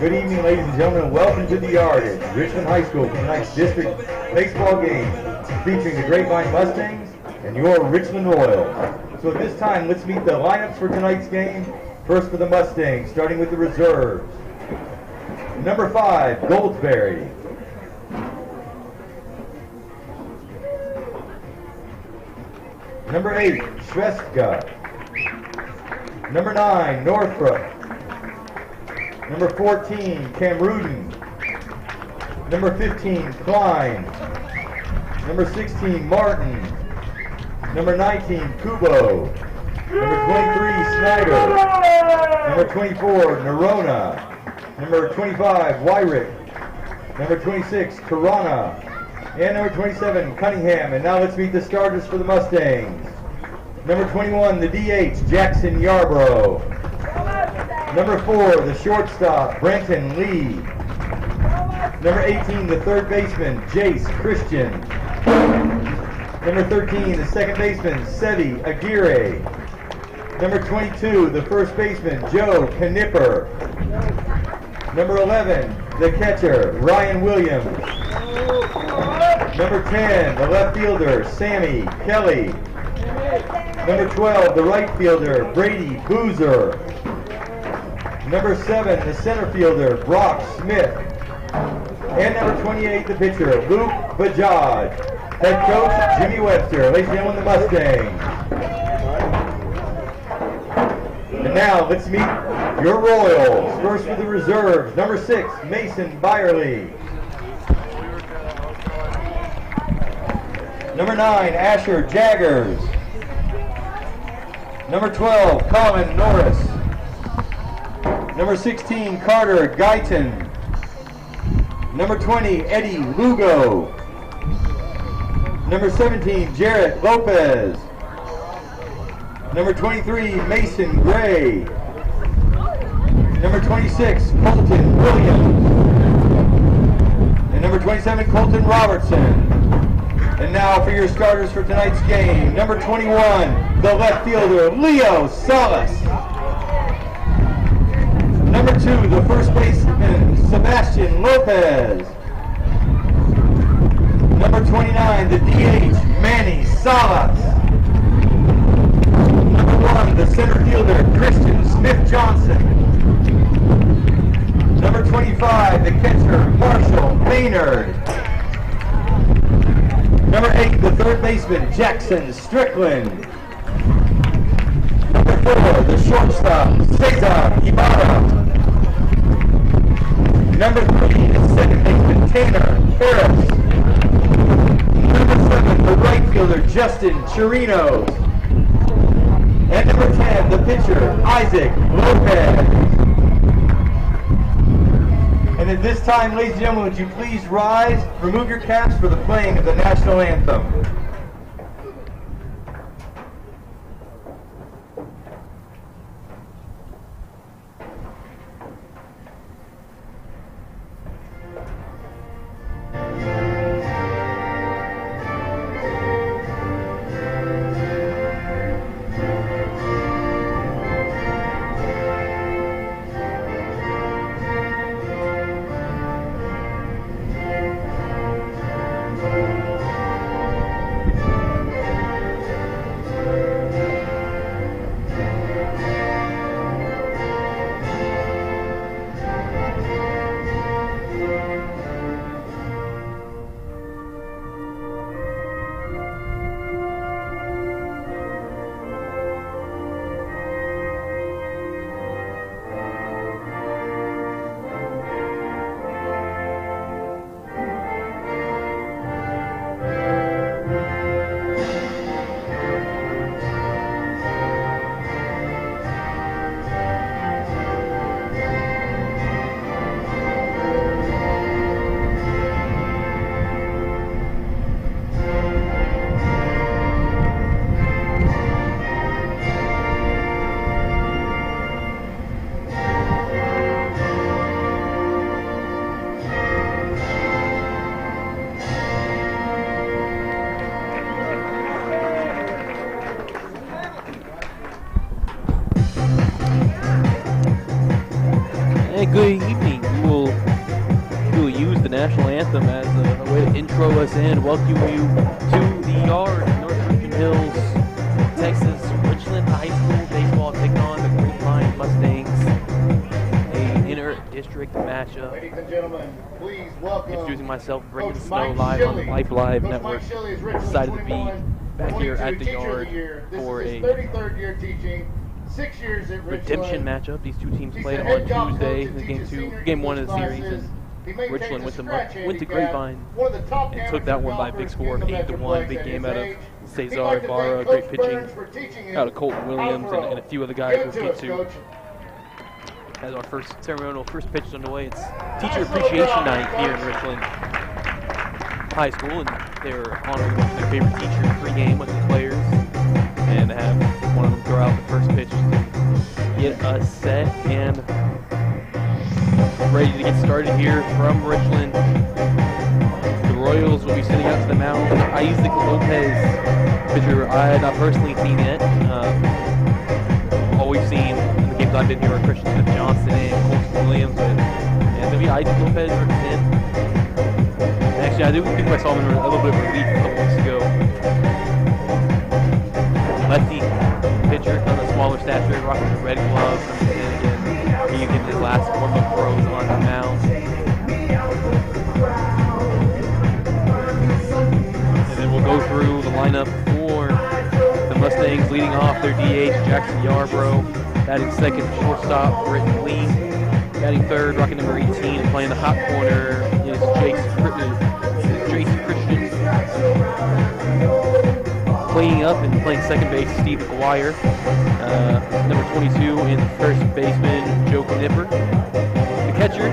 Good evening, ladies and gentlemen. Welcome to the yard at Richland High School for tonight's district baseball game featuring the Grapevine Mustangs and your Richland Royals. So at this time, let's meet the lineups for tonight's game. First for the Mustangs, starting with the reserves. Number 5, Goldsberry. Number 8, Shveska. Number 9, Northbrook. Number 14, Camruden. Number 15, Klein. Number 16, Martin. Number 19, Kubo. Number 23, Snyder. Number 24, Nerona. Number 25, Wyrick. Number 26, Tarana. And number 27, Cunningham. And now let's meet the starters for the Mustangs. Number 21, the DH, Jackson Yarbrough. Number 4, the shortstop, Brenton Lee. Number 18, the third baseman, Jace Christian. Number 13, the second baseman, Sevi Aguirre. Number 22, the first baseman, Joe Knipper. Number 11, the catcher, Ryan Williams. Number 10, the left fielder, Sammy Kelly. Number 12, the right fielder, Brady Boozer. Number 7, the center fielder, Brock Smith. And number 28, the pitcher, Luke Bajaj. Head coach, Jimmy Webster. Ladies and gentlemen, the Mustangs. And now, let's meet your Royals. First with the reserves, number 6, Mason Byerly. Number 9, Asher Jaggers. Number 12, Colin Norris. Number 16, Carter Guyton. Number 20, Eddie Lugo. Number 17, Jarrett Lopez. Number 23, Mason Gray. Number 26, Colton Williams. And number 27, Colton Robertson. And now for your starters for tonight's game. Number 21, the left fielder, Leo Salas. Number 2, the first baseman, Sebastian Lopez. Number 29, the DH, Manny Salas. Number 1, the center fielder, Christian Smith-Johnson. Number 25, the catcher, Marshall Maynard. Number 8, the third baseman, Jackson Strickland. Number 4, the shortstop, Cesar Ibarra. Number 3, the second baseman, Tanner Harris. Number 7, the right fielder, Justin Chirinos. And number 10, the pitcher, Isaac Lopez. And at this time, ladies and gentlemen, would you please rise, remove your caps for the playing of the national anthem. Good evening. national anthem as a way to intro us in, welcome you to the yard in North Richland Hills, Texas. Richland High School baseball taking on the Grapevine Mustangs, a inter-district matchup. Ladies and gentlemen, please welcome. Introducing myself, breaking the snow live on the Vype Live Network. Excited to be back here at the yard for a 33rd year teaching. 6 years at redemption matchup. These two teams played on Tuesday in game one of the series, and Richland went to Grapevine and took that one by a big score of 8-1. Big game out of Cesar Barra, great pitching out of Colton Williams and a few other guys we'll get to. As our first ceremonial first pitch is underway, it's Teacher Appreciation Night here in Richland High School, and they're honoring their favorite teacher pre-game with the players, and they have one of them throw out the first pitch to get us set and ready to get started here from Richland. The Royals will be sitting out to the mound. Isaac Lopez, pitcher I had not personally seen yet. All we've seen in the games I've been here are Christian Smith Johnson and Colton Williams, and it's going to be Isaac Lopez in. Actually, I do think I saw him in a little bit of relief a couple weeks ago. Lefty pitcher on a smaller stature, rocking the red gloves, and again, he getting his last warm-up throws on the mound. And then we'll go through the lineup for the Mustangs. Leading off their DH, Jackson Yarbrough. Batting second, shortstop, Britton Lee. Batting third, rocking number 18, and playing the hot corner is Jace Christian. Cleaning up and playing second base, Steve McGuire. Number 22 in first baseman, Joe Knipper. The catcher,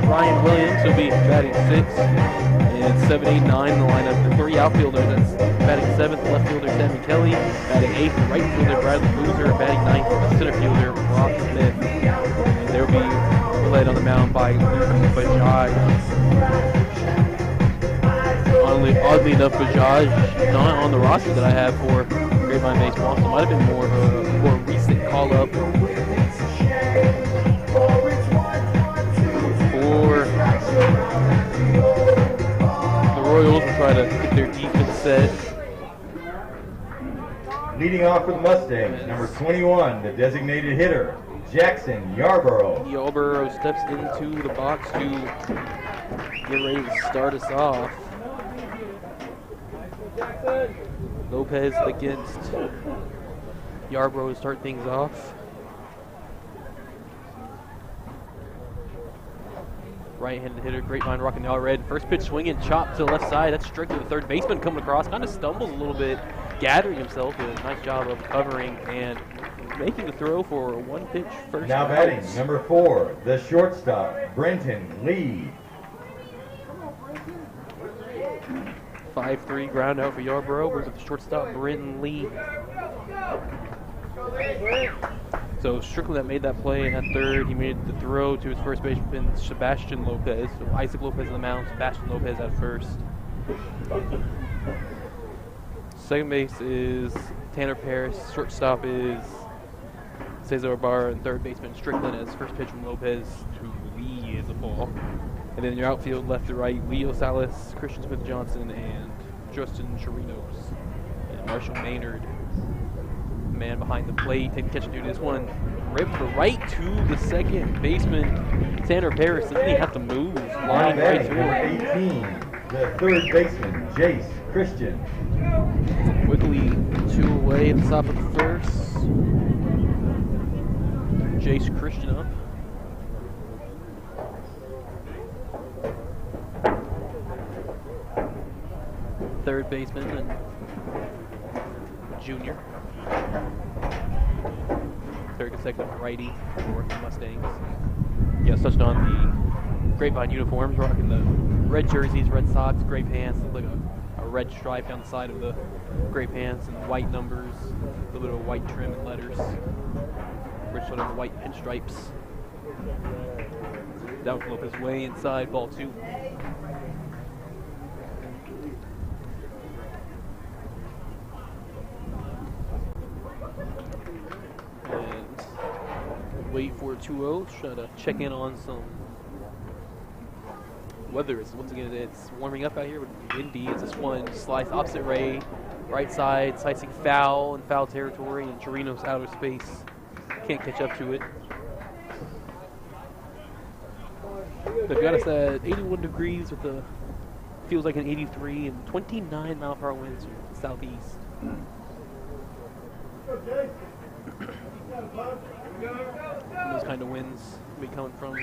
Ryan Williams, will be batting sixth. And 7, 8, 9 in the lineup. The three outfielders, that's batting seventh, left fielder Sammy Kelly. Batting eighth, right fielder Bradley Boozer. Batting ninth, center fielder Rob Smith. And they'll be led on the mound by Luke Bajaj. Oddly enough, Bajaj not on the roster that I have for Grapevine baseball, so it might have been more of a more recent call-up for the Royals. Will try to get their defense set. Leading off for the Mustangs, number 21, the designated hitter, Jackson Yarbrough. Yarbrough steps into the box to get ready to start us off. Lopez against Yarbrough to start things off. Right-handed hitter, Grapevine rocking the all red. First pitch swinging, chop to the left side. That's straight to the third baseman coming across. Kind of stumbles a little bit, gathering himself. Did a nice job of covering and making the throw for a one-pitch first. Now batting, number 4, the shortstop, Brenton Lee. 5-3 ground out for Yarbrough. Brings up the shortstop, Brenton Lee. So Strickland that made that play at third. He made the throw to his first baseman, Sebastian Lopez. So Isaac Lopez on the mound, Sebastian Lopez at first. Second base is Tanner Paris. Shortstop is Cesar Barra, and third baseman Strickland as first pitch from Lopez to Lee is a ball. And then your outfield, left to right, Leo Salas, Christian Smith Johnson, and Justin Chirinos. And Marshall Maynard, the man behind the plate, taking catch and do this one. Ripped to the right to the second baseman, Tanner Paris. Doesn't he have to move? Line right through. Number 18, the third baseman, Jace Christian. Quickly 2 away at the top of the first. Jace Christian up. Third baseman and junior. Third consecutive righty for the Mustangs. Yeah, touched on the Grapevine uniforms, rocking the red jerseys, red socks, gray pants, like a red stripe down the side of the gray pants, and white numbers, a little bit of white trim and letters. Richland on the white pinstripes. Down from Lopez way inside, ball 2. Wait for 2-0, try to check in on some weather is, once again, it's warming up out here, but windy. As this one slides opposite Ray, right side, sightseeing foul in foul territory, and Chirino's out of space. Can't catch up to it. They've got us at 81 degrees with the feels like an 83 and 29 mile per hour winds from the southeast. Those kind of winds be coming from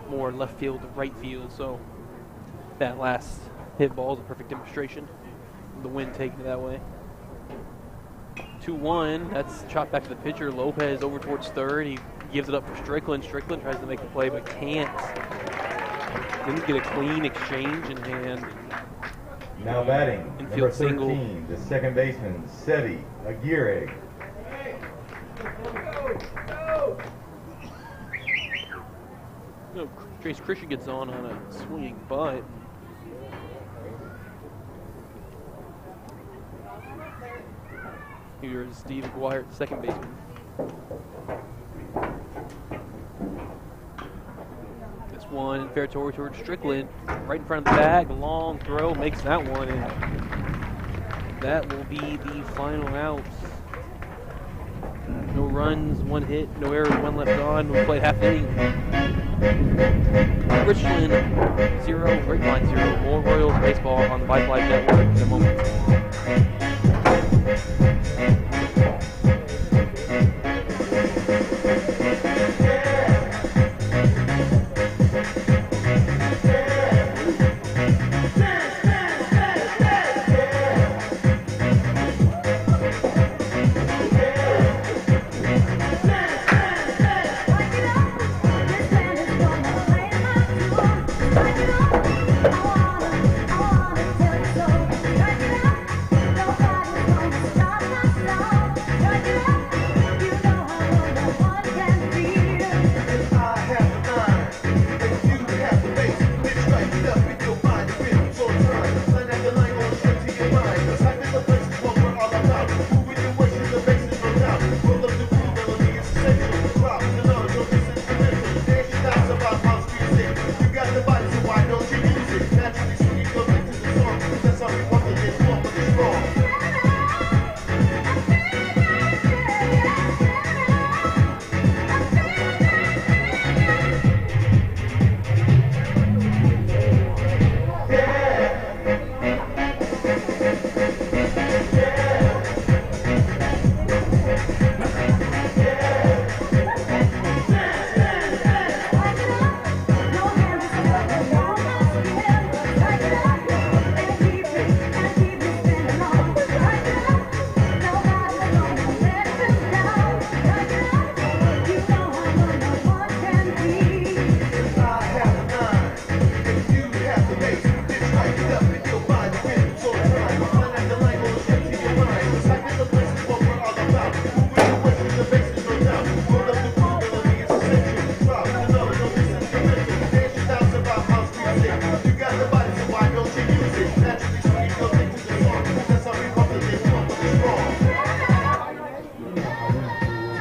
more left field to right field, so that last hit ball is a perfect demonstration of the wind taking it that way. 2-1, that's chopped back to the pitcher. Lopez over towards third. He gives it up for Strickland. Strickland tries to make the play but can't. Didn't get a clean exchange in hand. Now batting, number 13, single. the second baseman, Sevi Aguirre. No, Trace Christian gets on a swing, but here's Steve Aguirre, the second baseman. This one, fair towards Strickland, right in front of the bag, long throw, makes that one, and that will be the final out. No runs, one hit, no errors, one left on. We'll play half inning. Richland 0, Grapevine 0. More Royals baseball on the Vype Live Network in a moment.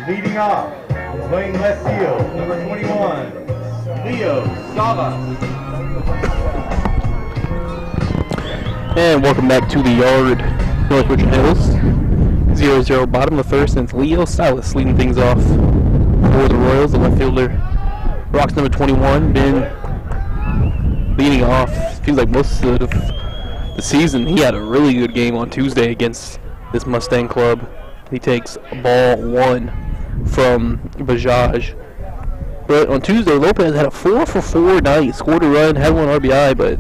Leading off, playing left field, number 21, Leo Sala. And welcome back to the yard, North Richland Hills. 0-0 bottom of the first, and it's Leo Silas leading things off for the Royals. The left fielder, rocks number 21, been leading off, feels like most of the season. He had a really good game on Tuesday against this Mustang club. He takes ball one from Bajaj. But on Tuesday, Lopez had a 4-for-4 night, scored a run, had one RBI, but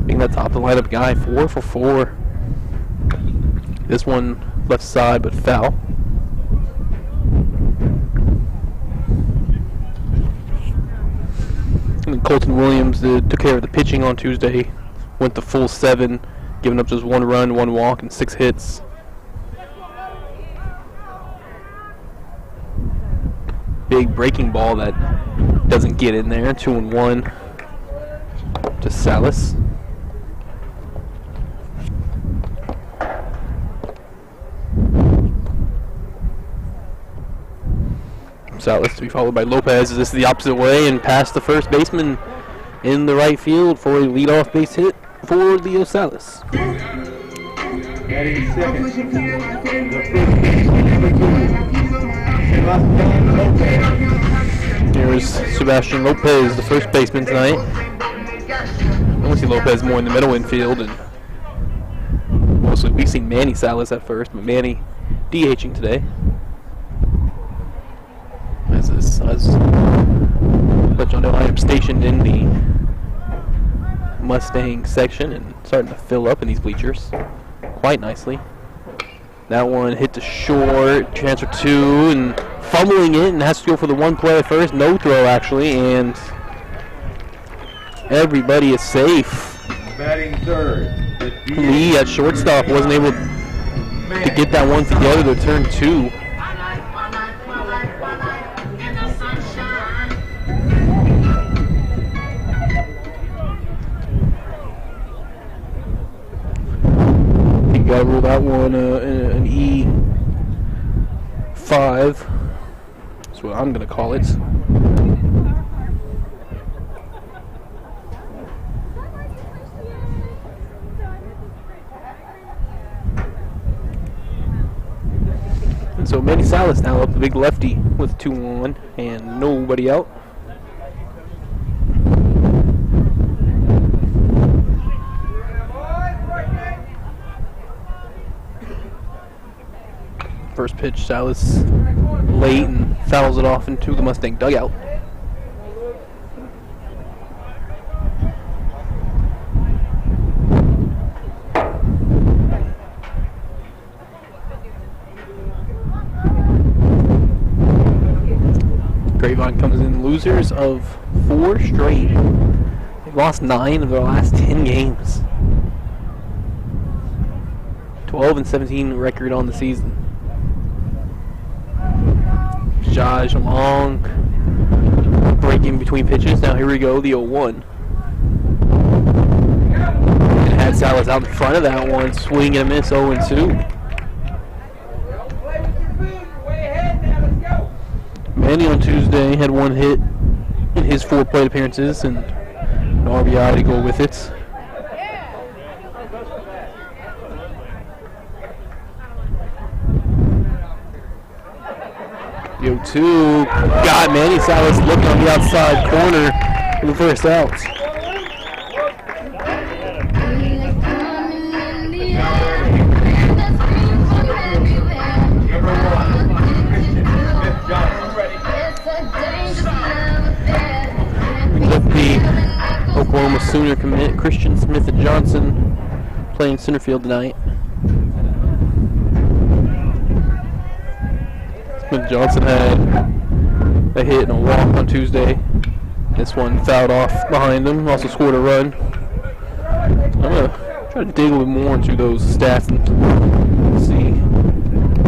being that top of the lineup guy, 4-for-4. This one left side, but foul. And Colton Williams took care of the pitching on Tuesday, went the full 7, giving up just 1 run, 1 walk, and 6 hits. Big breaking ball that doesn't get in there. 2-1 to Salas. Salas to be followed by Lopez. This is the opposite way and past the first baseman in the right field for a leadoff base hit for Leo Salas. Batting second, the first baseman, number 2, Sebastian Lopez. Here's Sebastian Lopez, the first baseman tonight. I want to see Lopez more in the middle infield, and mostly we've seen Manny Salas at first, but Manny DHing today. As let y'all know, I am stationed in the Mustang section and starting to fill up in these bleachers quite nicely. That one hit to short, transfer 2, and fumbling it, and has to go for the one play at first. No throw, actually, and everybody is safe. Batting third, Lee at shortstop wasn't able to get that one together to turn 2. Got to rule that one an E5. That's what I'm going to call it. And so Manny Salas now up, the big lefty, with 2-1 and nobody out. First pitch, Salas late and fouls it off into the Mustang dugout. Grapevine comes in losers of 4 straight. They've lost 9 of their last 10 games. 12-17 record on the season. Josh, a long break in between pitches. Now here we go, the 0-1. And had Salas out in front of that one, swing and a miss, 0-2. Manny on Tuesday had 1 hit in his 4 plate appearances and an RBI to go with it. The 0-2, got Manny Salas looking on the outside corner for the first out. Brings up the Oklahoma Sooner commit, Christian Smith-Johnson, playing center field tonight. Johnson had a hit and a walk on Tuesday. This one fouled off behind him. Also scored a run. I'm going to try to dig a little more into those stats and see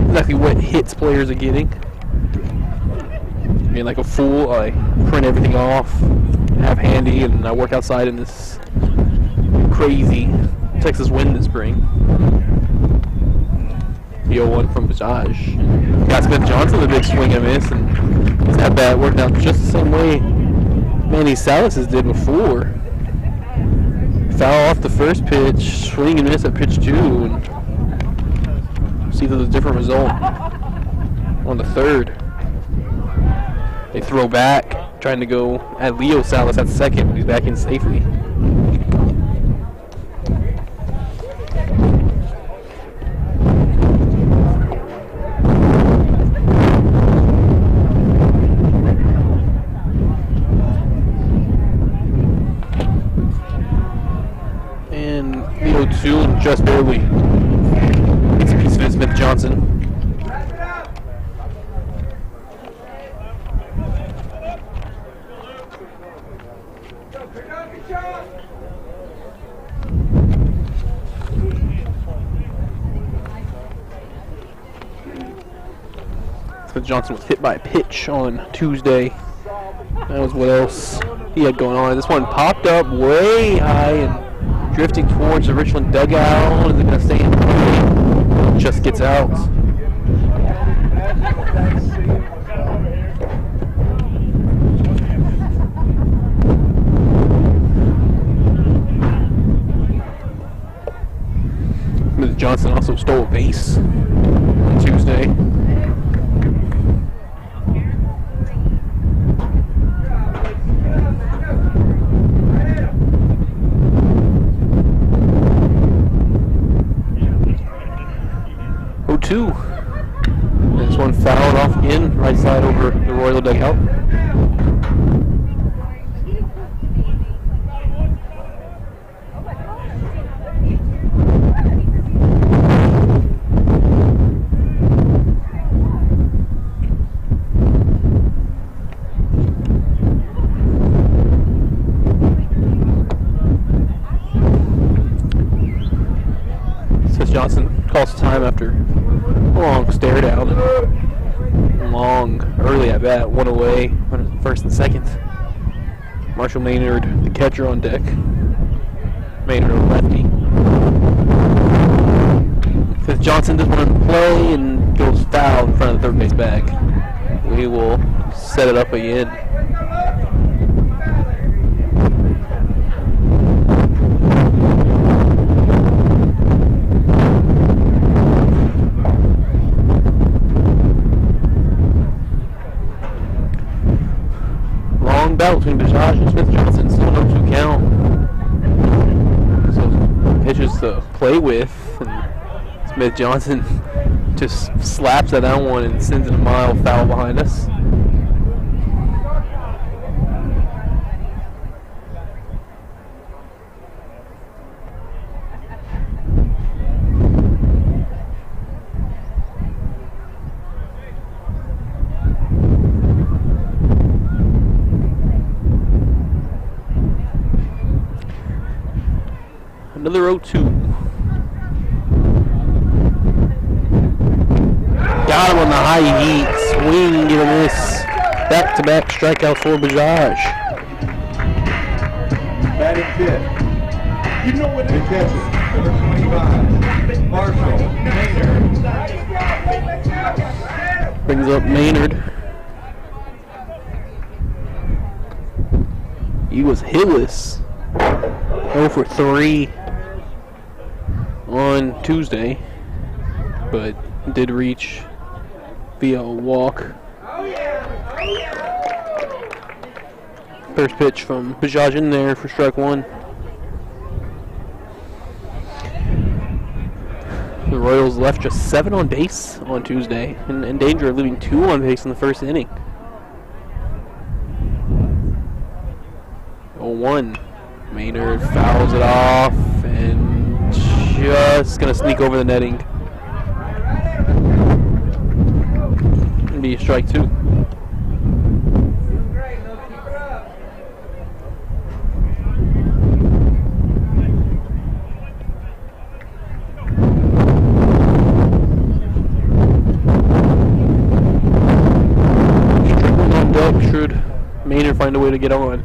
exactly what hits players are getting. Being like a fool, I print everything off, have handy, and I work outside in this crazy Texas wind this spring. The 0-1 from Josh. Got Smith-Johnson the big swing and miss, and that bat worked out just the same way Manny Salas did before. Foul off the first pitch, swing and miss at pitch 2, and see if there's a different result on the third. They throw back, trying to go at Leo Salas at second, but he's back in safely. And just barely gets a piece of it, Smith-Johnson. Smith-Johnson was hit by a pitch on Tuesday. That was what else he had going on. This one popped up way high and drifting towards the Richland dugout. Is it going to stay in play? Just gets out. Johnson also stole a base on Tuesday. Two. This one fouled off again, right side over the Royal dugout. Says Johnson calls time after a long stare down. Long, early at bat, one away, first and second. Marshall Maynard, the catcher, on deck. Maynard, a lefty. Says Johnson doesn't want to play and goes foul in front of the third base bag. We will set it up again. Battle between Bajaj and Smith Johnson, still no 2 count. So pitches to play with, and Smith Johnson just slaps at that one and sends it a mile foul behind us. Another 0-2. Got him on the high heat. Swing, give him this. Back-to-back strikeouts for Bajaj. Batting fifth. You know what? Good catches. Number 25. Marshall Maynard. Brings up Maynard. He was hitless. 0 for 3 on Tuesday, but did reach via a walk. First pitch from Bajaj in there for strike one. The Royals left just 7 on base on Tuesday, and in danger of leaving 2 on base in the first inning. 0-1. Maynard fouls it off and just gonna sneak over the netting. Gonna be a strike 2. Strickland on deck. Should Maynard find a way to get on?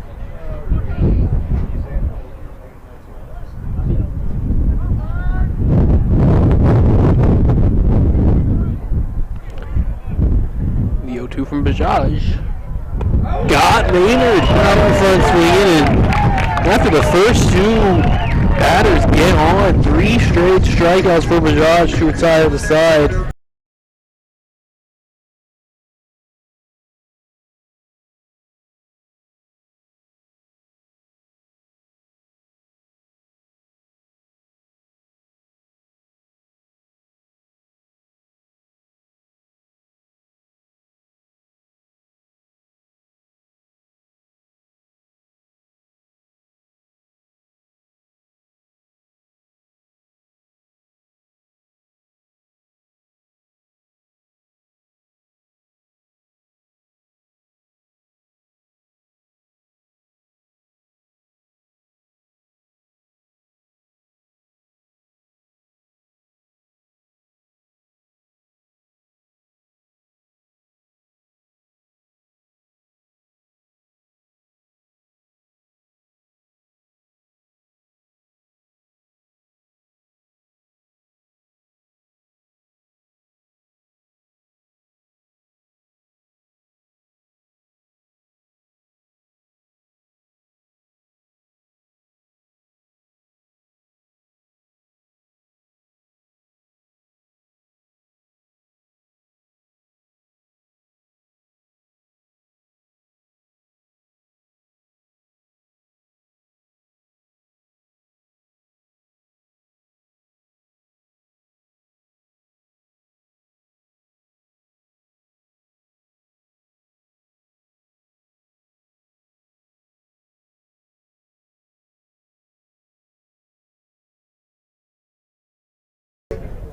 From Bajaj. Got Maynard out in front swinging, and after the first 2 batters get on, 3 straight strikeouts for Bajaj to retire the side.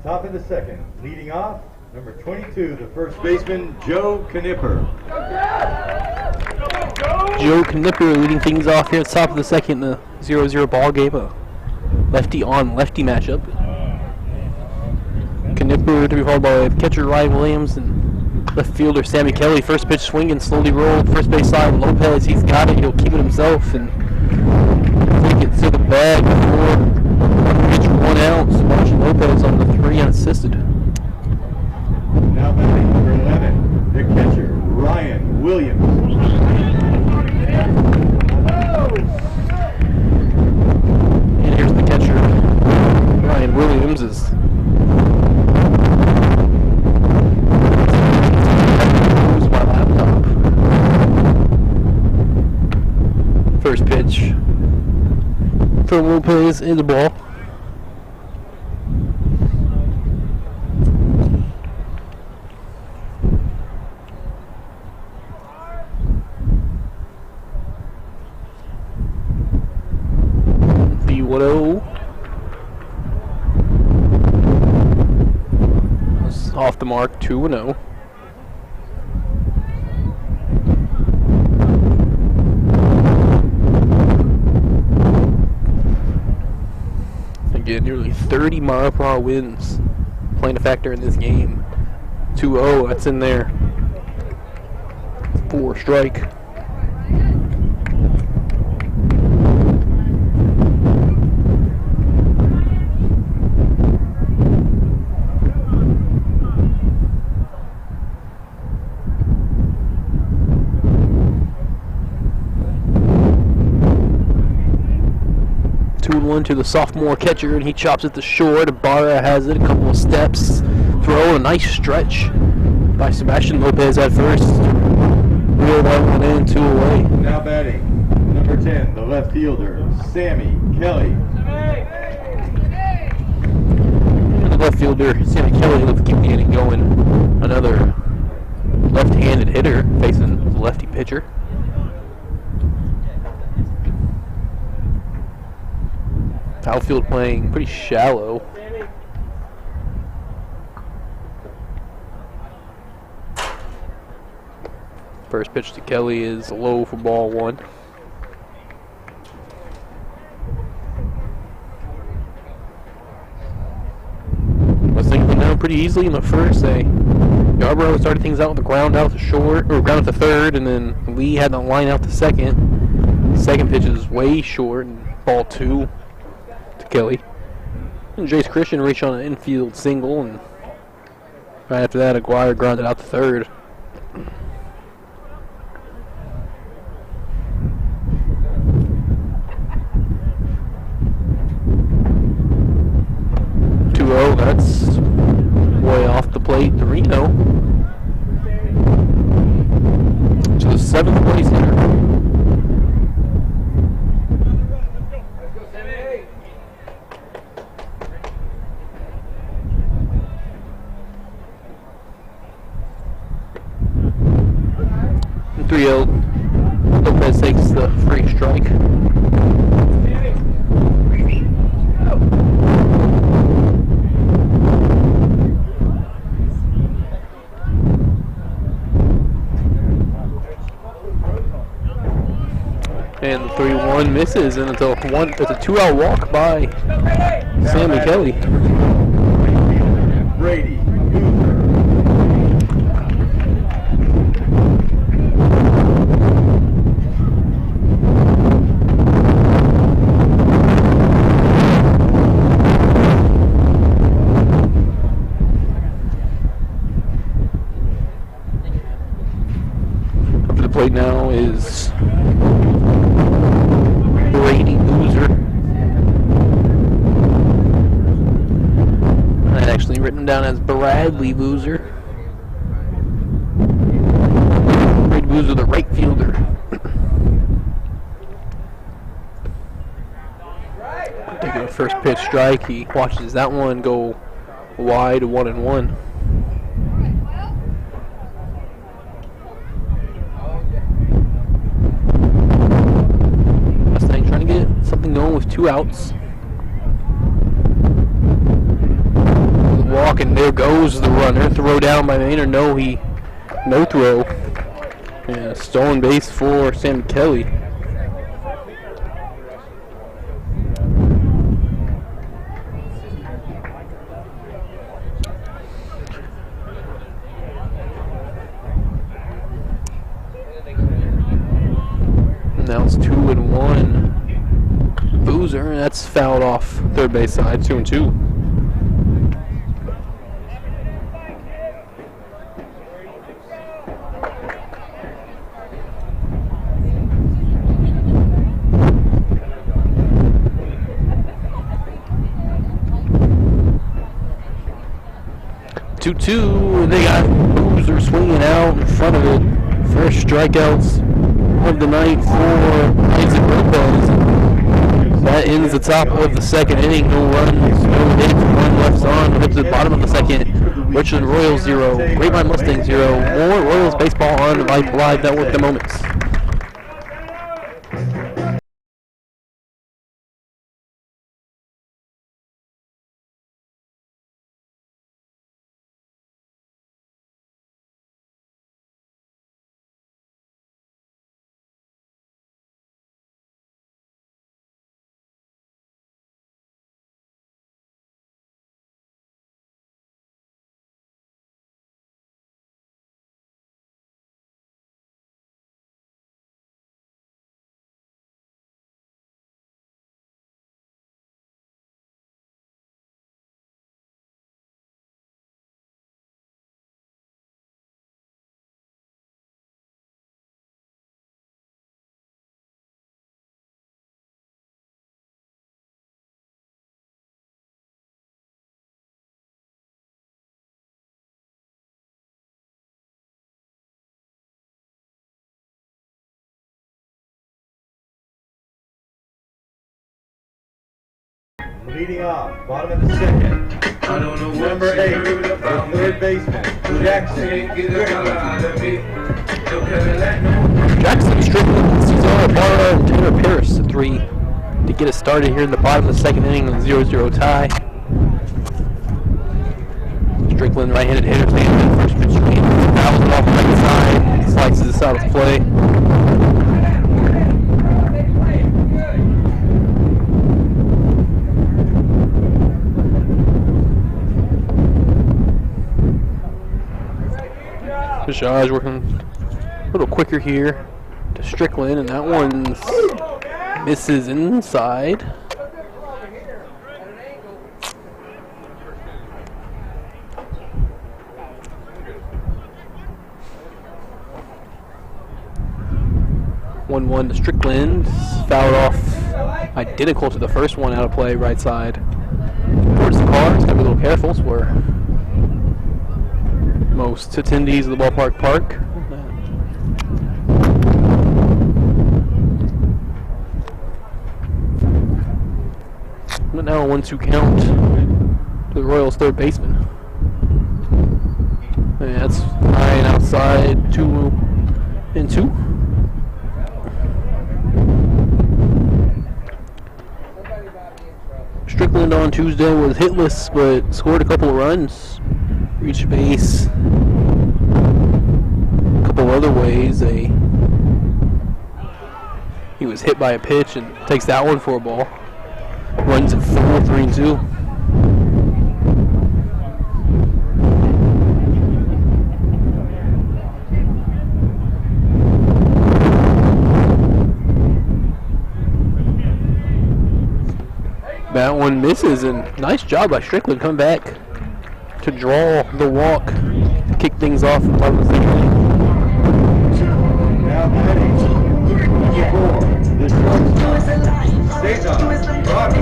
Top of the second. Leading off, number 22, the first baseman, Joe Knipper. Joe Knipper leading things off here at the top of the second, the 0-0 ball game. A lefty on lefty matchup. Knipper to be followed by catcher Ryan Williams and left fielder Sammy Kelly. First pitch swinging, slowly rolled. First base side, Lopez, he's got it. He'll keep it himself and take it to the bag before pitch 1 out. Sebastian Lopez on the 3 unassisted. Now batting number 11, the catcher Ryan Williams. And here's the catcher Ryan Williams is my laptop. First pitch from Lopez in the ball. The 1-0. Off the mark, 2-0. Again, nearly 30-mile-per-hour winds playing a factor in this game. 2-0, that's in there. 4 strike. To the sophomore catcher, and he chops it to short. Ibarra has it, a couple of steps, throw, a nice stretch by Sebastian Lopez at first. Real 1 in, 2 away. Now batting number 10, the left fielder Sammy Kelly. And the left fielder Sammy Kelly will keep the inning going. Another left-handed hitter facing the lefty pitcher. Outfield playing pretty shallow. First pitch to Kelly is low for ball 1. Was things went down pretty easily in the first. Yarbrough started things out with the ground out to short, or ground out to third, and then Lee had to line out to second. Second pitch is way short, and ball 2. Kelly. And Jace Christian reached on an infield single, and right after that, Aguirre grounded out to third. That's way off the plate. 3-0 to the 7th place hitter. And 3-0. Lopez takes the free strike. And the 3-1 misses, and it's a 2-out walk by Sammy Kelly. Brady. Up to the plate now is Brady Boozer. I had actually written him down as Bradley Boozer. Brady Boozer, the right fielder. Taking a first pitch strike, he watches that one go wide, 1-1. Trying to get something going with 2 outs. walk, and there goes the runner. Throw down by Maynard. No throw. Yeah, stolen base for Sam Kelly. Now it's 2-1. Boozer, that's fouled off third base side, 2-2. They got Boozer swinging out in front of it. First strikeouts of the night for Isaac Lopez. That ends the top of the second inning. No runs, no hits, 1 left on. Up to the bottom of the second. Richland Royals 0, Grapevine Mustangs 0. More Royals baseball on Vype Live Network at the moments. Leading off, bottom of the second, number 8, the third baseman, Jackson Strickland, Cesar Barra, and Tanner Pierce, the 3 to get us started here in the bottom of the second inning with a 0-0 tie. Strickland, right-handed hitter, taking the first pitch swing, fouls it off the right side, slices this out of play. Bajaj working a little quicker here to Strickland, and that one misses inside. (1-1) to Strickland, fouled off, identical to the first one, out of play, right side towards the car. It's got to be a little careful. So we're most attendees of the ballpark park. But now a 1-2 count to the Royals' third baseman. And that's high and outside, 2-2. Strickland on Tuesday was hitless, but scored a couple of runs. Reached base a couple other ways. He was hit by a pitch and takes that one for a ball. Runs at 4, 3-2. That one misses, and nice job by Strickland. Come back to draw the walk, kick things off in the bottom of the second inning. Now batting, number 4, the shortstop, Cesar Barra.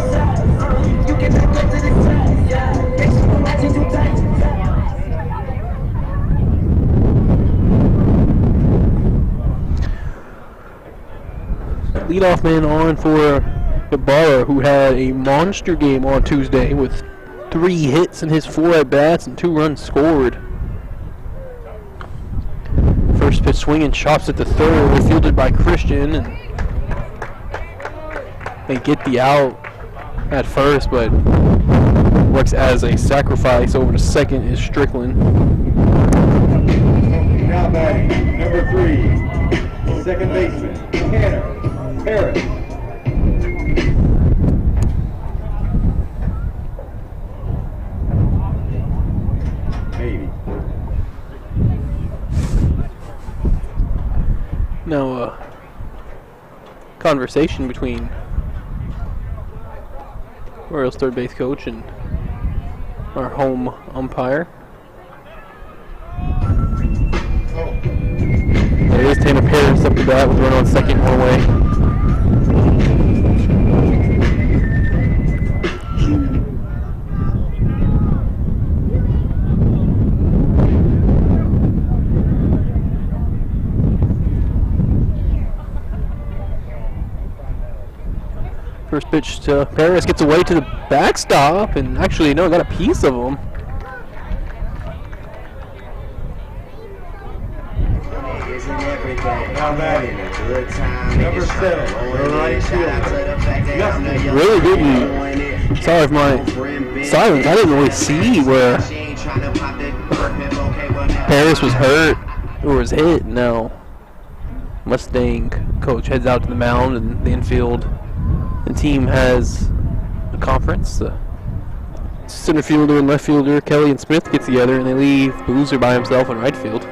Leadoff man on for Ibarra, who had a monster game on Tuesday with 3 hits in his 4 at-bats and 2 runs scored. First pitch swinging, chops at the third, fielded by Christian, and they get the out at first, but works as a sacrifice over to second is Strickland. Now batting, number 3, second baseman, Tanner Harris. Maybe. Now, conversation between Royals third base coach and our home umpire. There is Tanner Harris up to bat with a run on second, one away. First pitch to Paris, gets away to the backstop, and actually, no, got a piece of him. Number 7, really didn't. Sorry for my silence. I didn't really see where Paris was hurt or was hit. No. Mustang coach heads out to the mound and the infield. The team has a conference. The center fielder and left fielder, Kelly and Smith, get together, and they leave Boozer by himself in right field.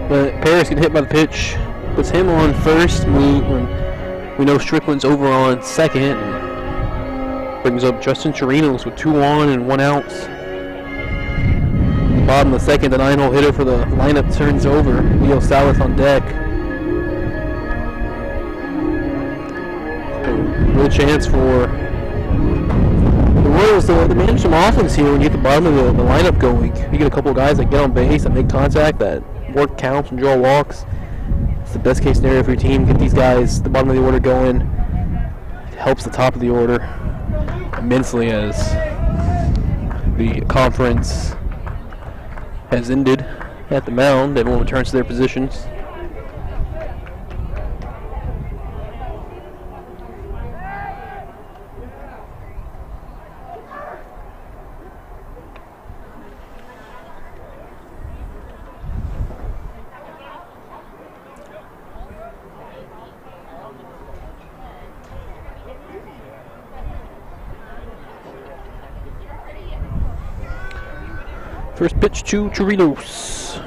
But Paris get hit by the pitch, puts him on first move when we know Strickland's over on second, and brings up Justin Chirinos with 2 on and 1 out. Bottom of the second, the 9-hole hitter for the lineup turns over. Leo Salas on deck. Real chance for the Royals to manage some offense here when you get the bottom of the lineup going. You get a couple of guys that get on base, that make contact, that work counts and draw walks. It's the best case scenario for your team. Get these guys the bottom of the order going. It helps the top of the order immensely as the conference has ended at the mound. Everyone returns to their positions. First pitch to Chirinos.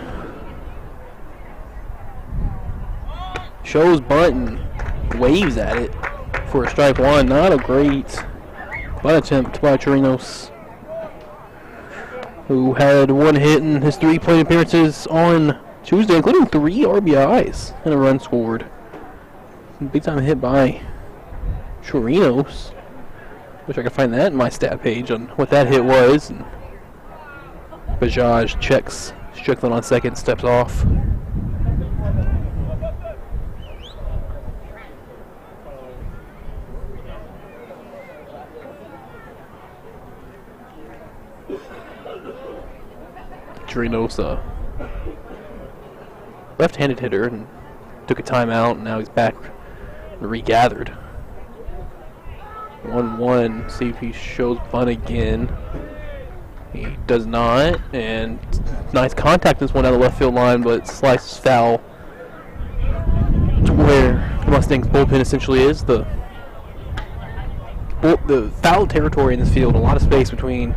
Shows bunt and waves at it for a strike one. Not a great bunt attempt by Chirinos, who had 1 hit in his 3 plate appearances on Tuesday, including 3 RBIs and a run scored. Big time hit by Chirinos. Wish I could find that in my stat page on what that hit was. And Bajaj checks Strickland on second, steps off. Chirinos, left-handed hitter, and took a timeout, and now he's back and regathered. 1-1, see if he shows bunt again. He does not, and nice contact this one out of the left field line, but slices foul to where the Mustangs bullpen essentially is. The foul territory in this field, a lot of space between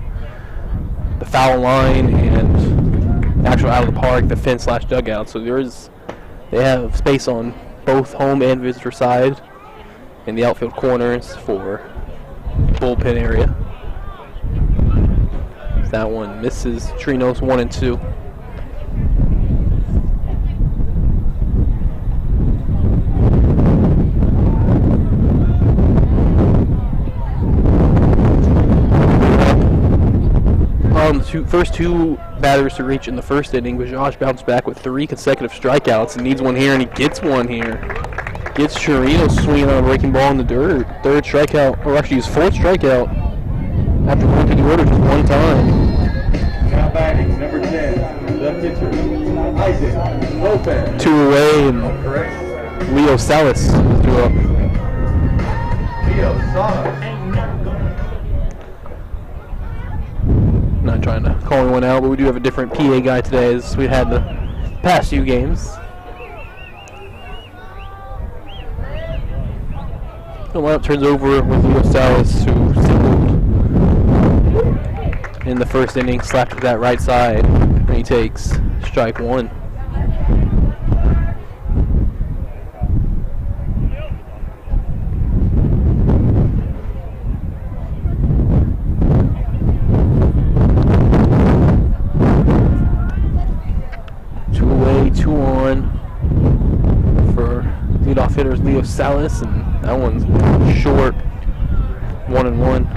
the foul line and the actual out of the park, the fence/dugout. So they have space on both home and visitor side in the outfield corners for bullpen area. That one misses. Chirinos 1 and 2. The first 2 batters to reach in the first inning, Bajaj bounced back with 3 consecutive strikeouts and needs one here, and he gets one here. Gets Chirinos swinging on a breaking ball in the dirt. 3rd strikeout, or actually his 4th strikeout after going through the order just 1 time. Now batting, number 10, the pitcher, Isaac Lopez. 2 away, and Correct. Leo Salas threw up. Leo Salas. Not trying to call anyone out, but we do have a different PA guy today as we had the past few games. The lineup turns over with Leo Salas, who singled in the first inning, slapped to that right side, and he takes strike 1. Leadoff hitters Leo Salas, and that one's short. 1-1.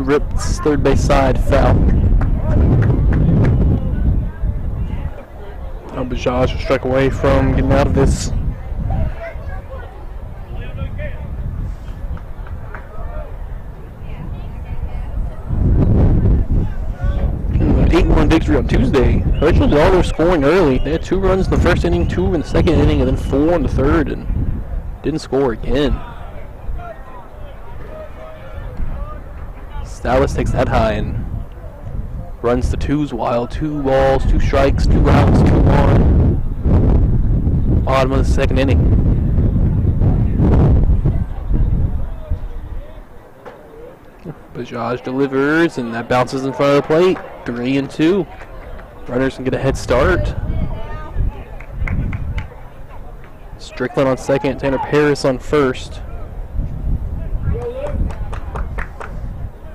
Ripped third base side, foul. Bajaj will strike away from getting out of this. An 8-1 victory on Tuesday. Richland did all their scoring early. They had 2 runs in the first inning, 2 in the second inning, and then 4 in the third, and didn't score again. Salas takes that high and runs the 2s wild. 2 balls, 2 strikes, 2 outs, 2 on. Bottom of the second inning. Bajaj delivers, and that bounces in front of the plate. 3-2. Runners can get a head start. Strickland on second, Tanner Paris on first.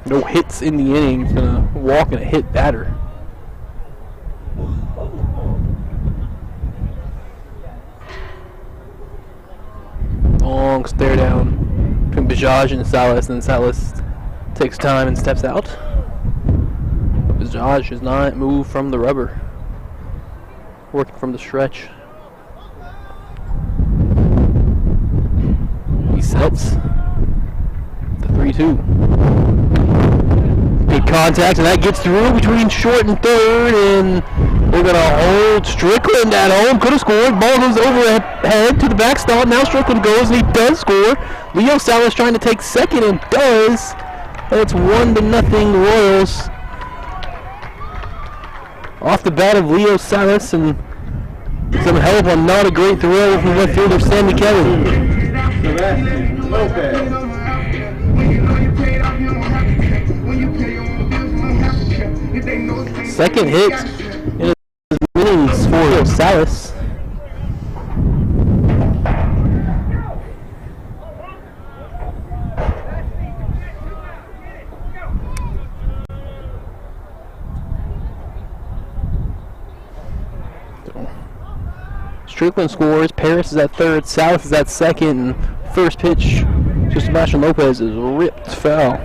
No hits in the inning. He's gonna walk and a hit batter. Long stare down between Bajaj and Salas, and Salas takes time and steps out. But Bajaj does not move from the rubber. Working from the stretch. He sets the 3-2. Big contact, and that gets through between short and third, and we're going to hold Strickland at home. Could have scored. Ball goes overhead to the backstop. Now Strickland goes, and he does score. Leo Salas trying to take second, and does. And it's 1-0 Royals. Off the bat of Leo Salas, and some help on not a great throw from left fielder Sammy Kelly. Sebastian Lopez. Second hit in his innings for Leo Salas. Strickland scores, Paris is at third, Salas is at second, and first pitch to Sebastian Lopez is ripped foul.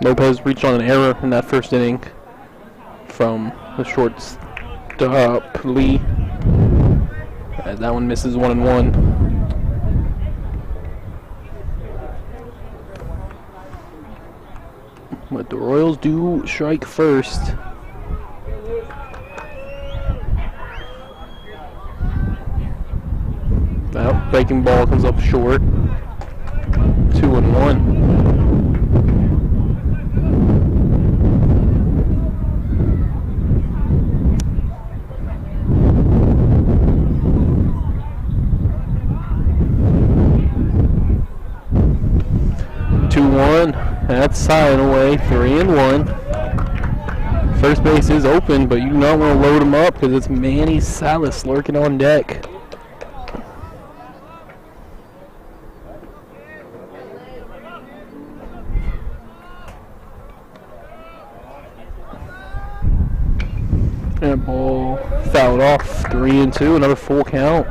Lopez reached on an error in that first inning from the shortstop Lee. As that one misses 1-1. But the Royals do strike first. Well, breaking ball comes up short. 2-1. 2-1. That's high and away. 3-1. First base is open, but you do not want to load him up because it's Manny Salas lurking on deck. And ball fouled off. 3-2. Another full count.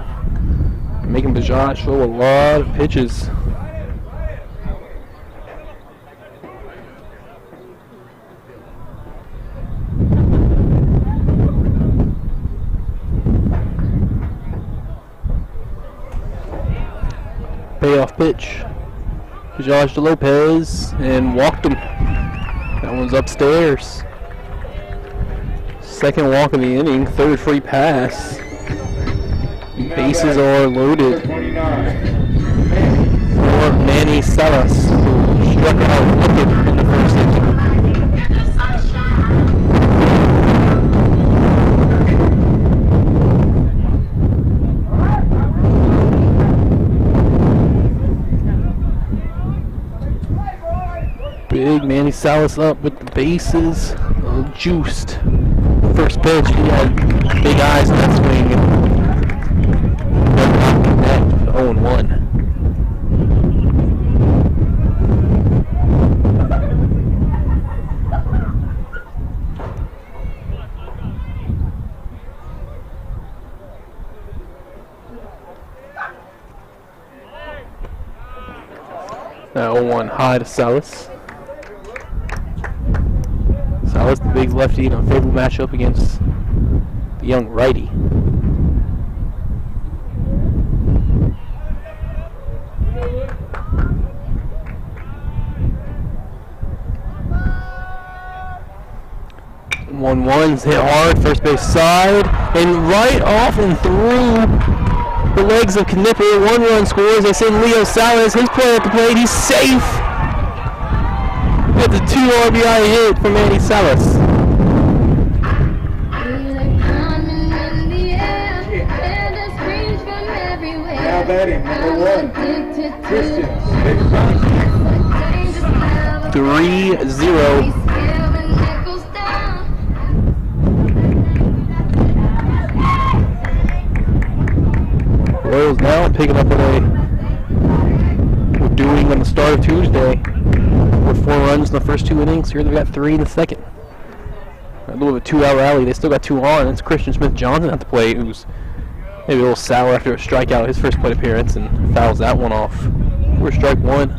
Making Bajaj show a lot of pitches. Payoff pitch. Bajaj to Lopez and walked him. That one's upstairs. Second walk of the inning, third free pass. Bases are loaded. For Manny Salas, who struck out wicked in the first inning. Big Manny Salas up with the bases, a little juiced. First pitch, he had big eyes in that swing. 0-1. Now 0-1 high to Salas. Salas, the big lefty, in a favorable matchup against the young righty. One's hit hard, first base side, and right off and through the legs of Knipper. 1 run scores. They send Leo Salas, his play at the plate, he's safe. With the 2 RBI hit for Manny Salas. Now batting, number 1, Christian 3-0. Royals now picking up what they were doing on the start of Tuesday. With 4 runs in the first 2 innings. Here they've got 3 in the second. A little bit of a 2-out rally. They still got 2 on. It's Christian Smith-Johnson at the plate, who's maybe a little sour after a strikeout his first plate appearance and fouls that one off. We're strike 1.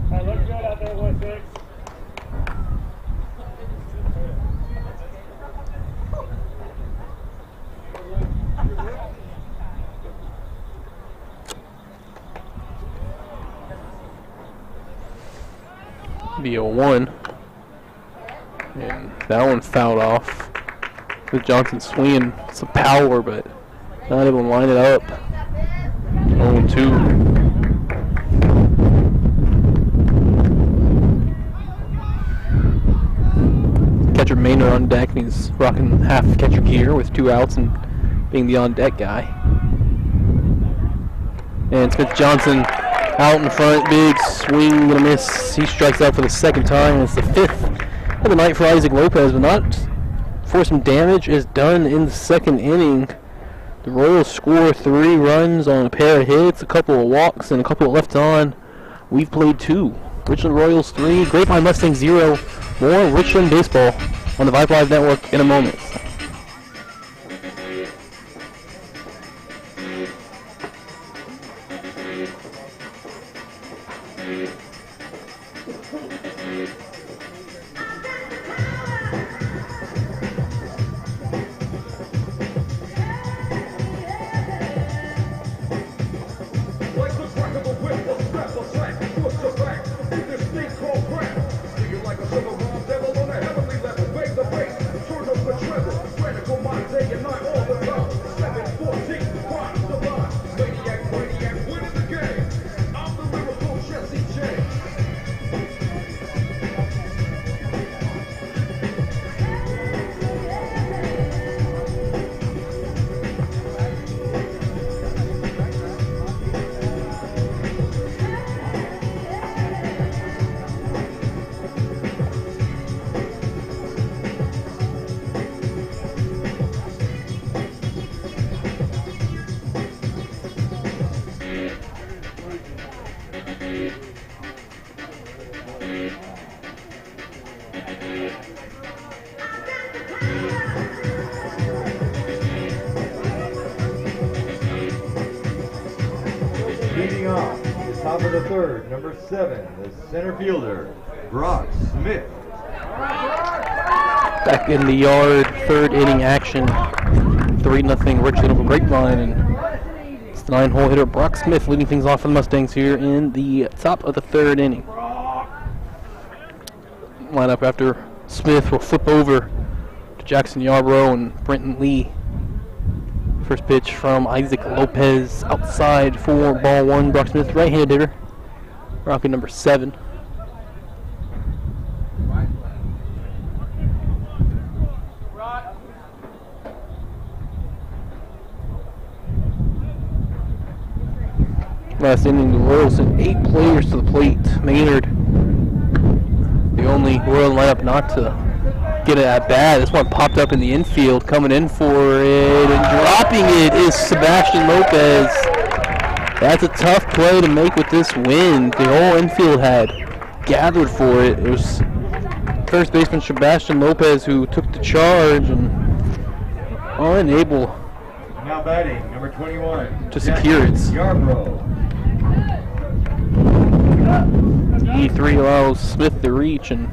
Hey, look good out there, boy, 6. Be a 1. And that one fouled off. With Johnson swinging some power, but not able to line it up. 0-2. Catcher Maynard on deck, and he's rocking half catcher gear with 2 outs and being the on deck guy. And Smith-Johnson out in front, big swing and a miss. He strikes out for the 2nd time. It's the 5th of the night for Isaac Lopez, but not for some damage is done in the 2nd inning. The Royals score 3 runs on a pair of hits, a couple of walks, and a couple of left on. We've played 2. Richland Royals 3, Grapevine Mustangs 0. More Richland baseball on the Vype Live Network in a moment. Like a silver bomb devil on a heavenly level, raise the bass, turn up the treble. off the top of the third, number 7, the center fielder, Brock Smith. Back in the yard, third inning action. 3-0 Richland over Grapevine, and it's the 9-hole hitter Brock Smith leading things off for the Mustangs here in the top of the third inning. Lineup after Smith will flip over to Jackson Yarbrough and Brenton Lee. First pitch from Isaac Lopez outside for ball 1. Brock Smith, right-handed hitter, rocking number 7. Last inning, the Royals sent 8 players to the plate. Maynard, the only Royal lineup not to get it at bat. This one popped up in the infield. Coming in for it and dropping it is Sebastian Lopez. That's a tough play to make with this wind. The whole infield had gathered for it. It was first baseman Sebastian Lopez who took the charge and unable Now batting, number 21, to secure it. Yarbrough. E3 allows Smith to reach and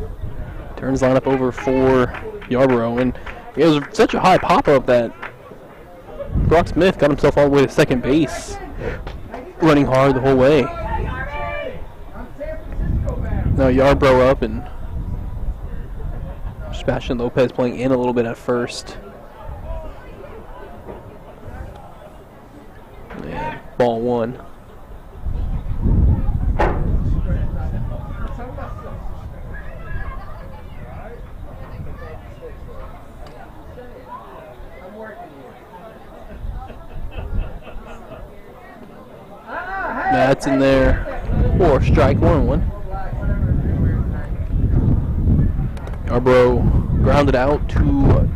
turns lineup over for Yarbrough. And it was such a high pop-up that Brock Smith got himself all the way to second base, running hard the whole way. Now Yarbrough up and Sebastian Lopez playing in a little bit at first. And ball 1. That's in there for strike 1-1. Yarbrough grounded out to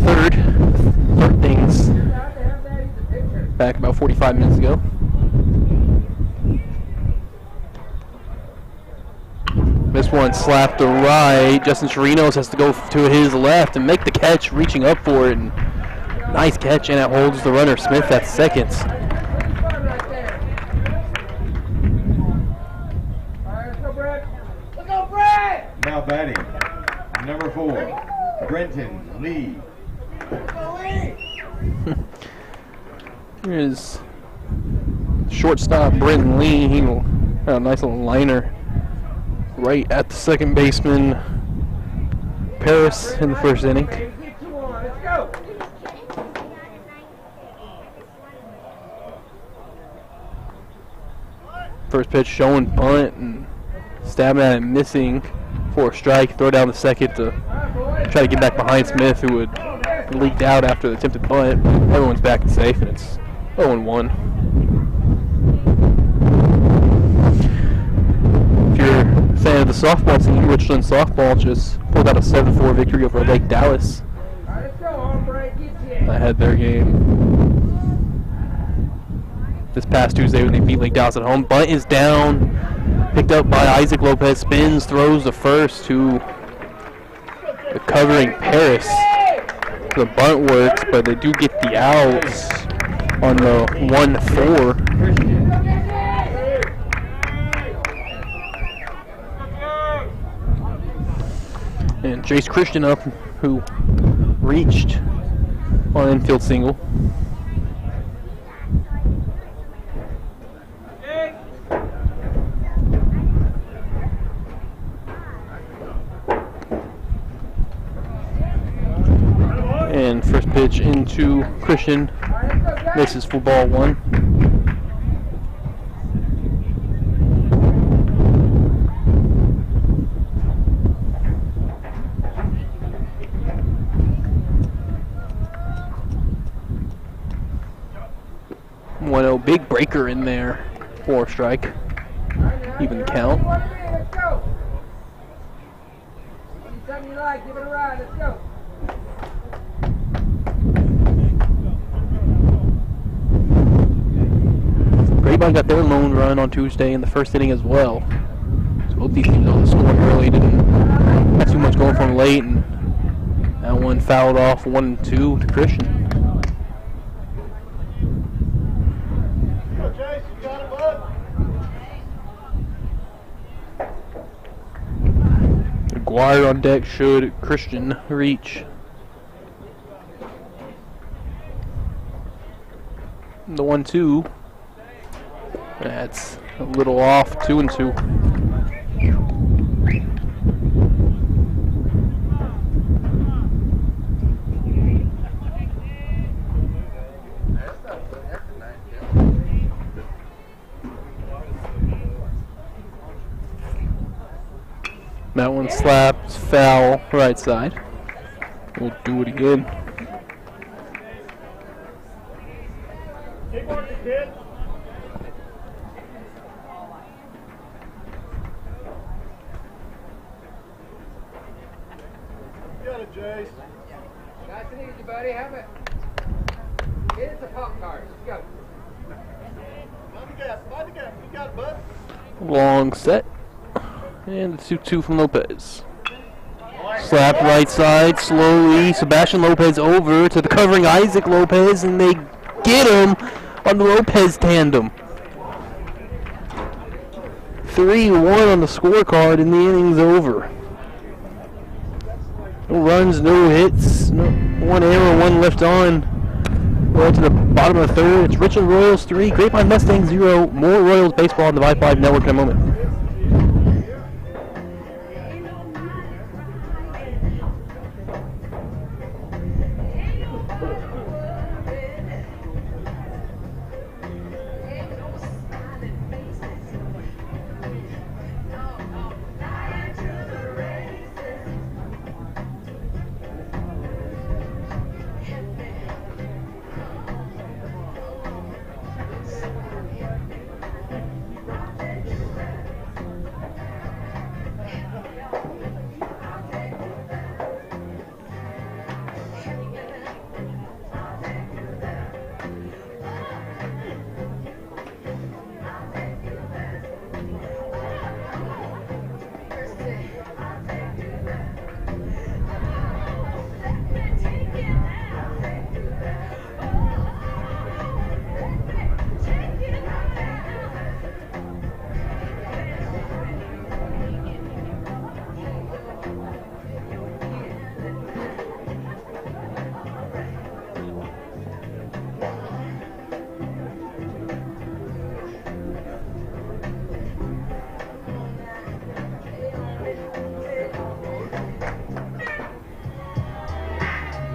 third. Third things back about 45 minutes ago. This one slapped to right. Justin Chirinos has to go to his left and make the catch, reaching up for it. And nice catch, and it holds the runner. Smith at second. Now batting, number 4, Brenton Lee. Here's shortstop Brenton Lee. He had a nice little liner right at the second baseman Paris in the first inning. First pitch showing bunt and stabbing at it, missing for a strike. Throw down the second to try to get back behind Smith, who had leaked out after the attempted bunt. Everyone's back and safe, and it's 0-1. If you're a fan of the softball team, Richland softball just pulled out a 7-4 victory over Lake Dallas. I had their game this past Tuesday when they beat Lake Dallas at home. Bunt is down. Picked up by Isaac Lopez, spins, throws the first to the covering Paris. The bunt works, but they do get the outs on the 1-4. And Jace Christian up, who reached on an infield single. And first pitch into Christian, misses for ball 1. Big breaker in there for a strike. Even the count. Something you like, give it a ride, let's go. Grapevine got their lone run on Tuesday in the first inning as well. So both these teams on the scoring early, didn't have too much going from late, and that one fouled off 1-2 to Christian. Go, Jack. wire on deck should Christian reach. The 1-2. That's a little off. 2-2. That one slapped, foul, right side. We'll do it again. Keep working, kid. You got it, Jace. Nice to meet you, buddy. Have it. Get it to pop cars. Let's go. Mind the gap. You got it, bud. Long set. And the 2-2 from Lopez. Slap right side, slowly. Sebastian Lopez over to the covering Isaac Lopez, and they get him on the Lopez tandem. 3-1 on the scorecard, and the inning's over. No runs, no hits, no, one error, one left on. Well, to the bottom of the third, it's Richland Royals 3, Grapevine Mustangs 0. More Royals baseball on the Vype Live Network in a moment.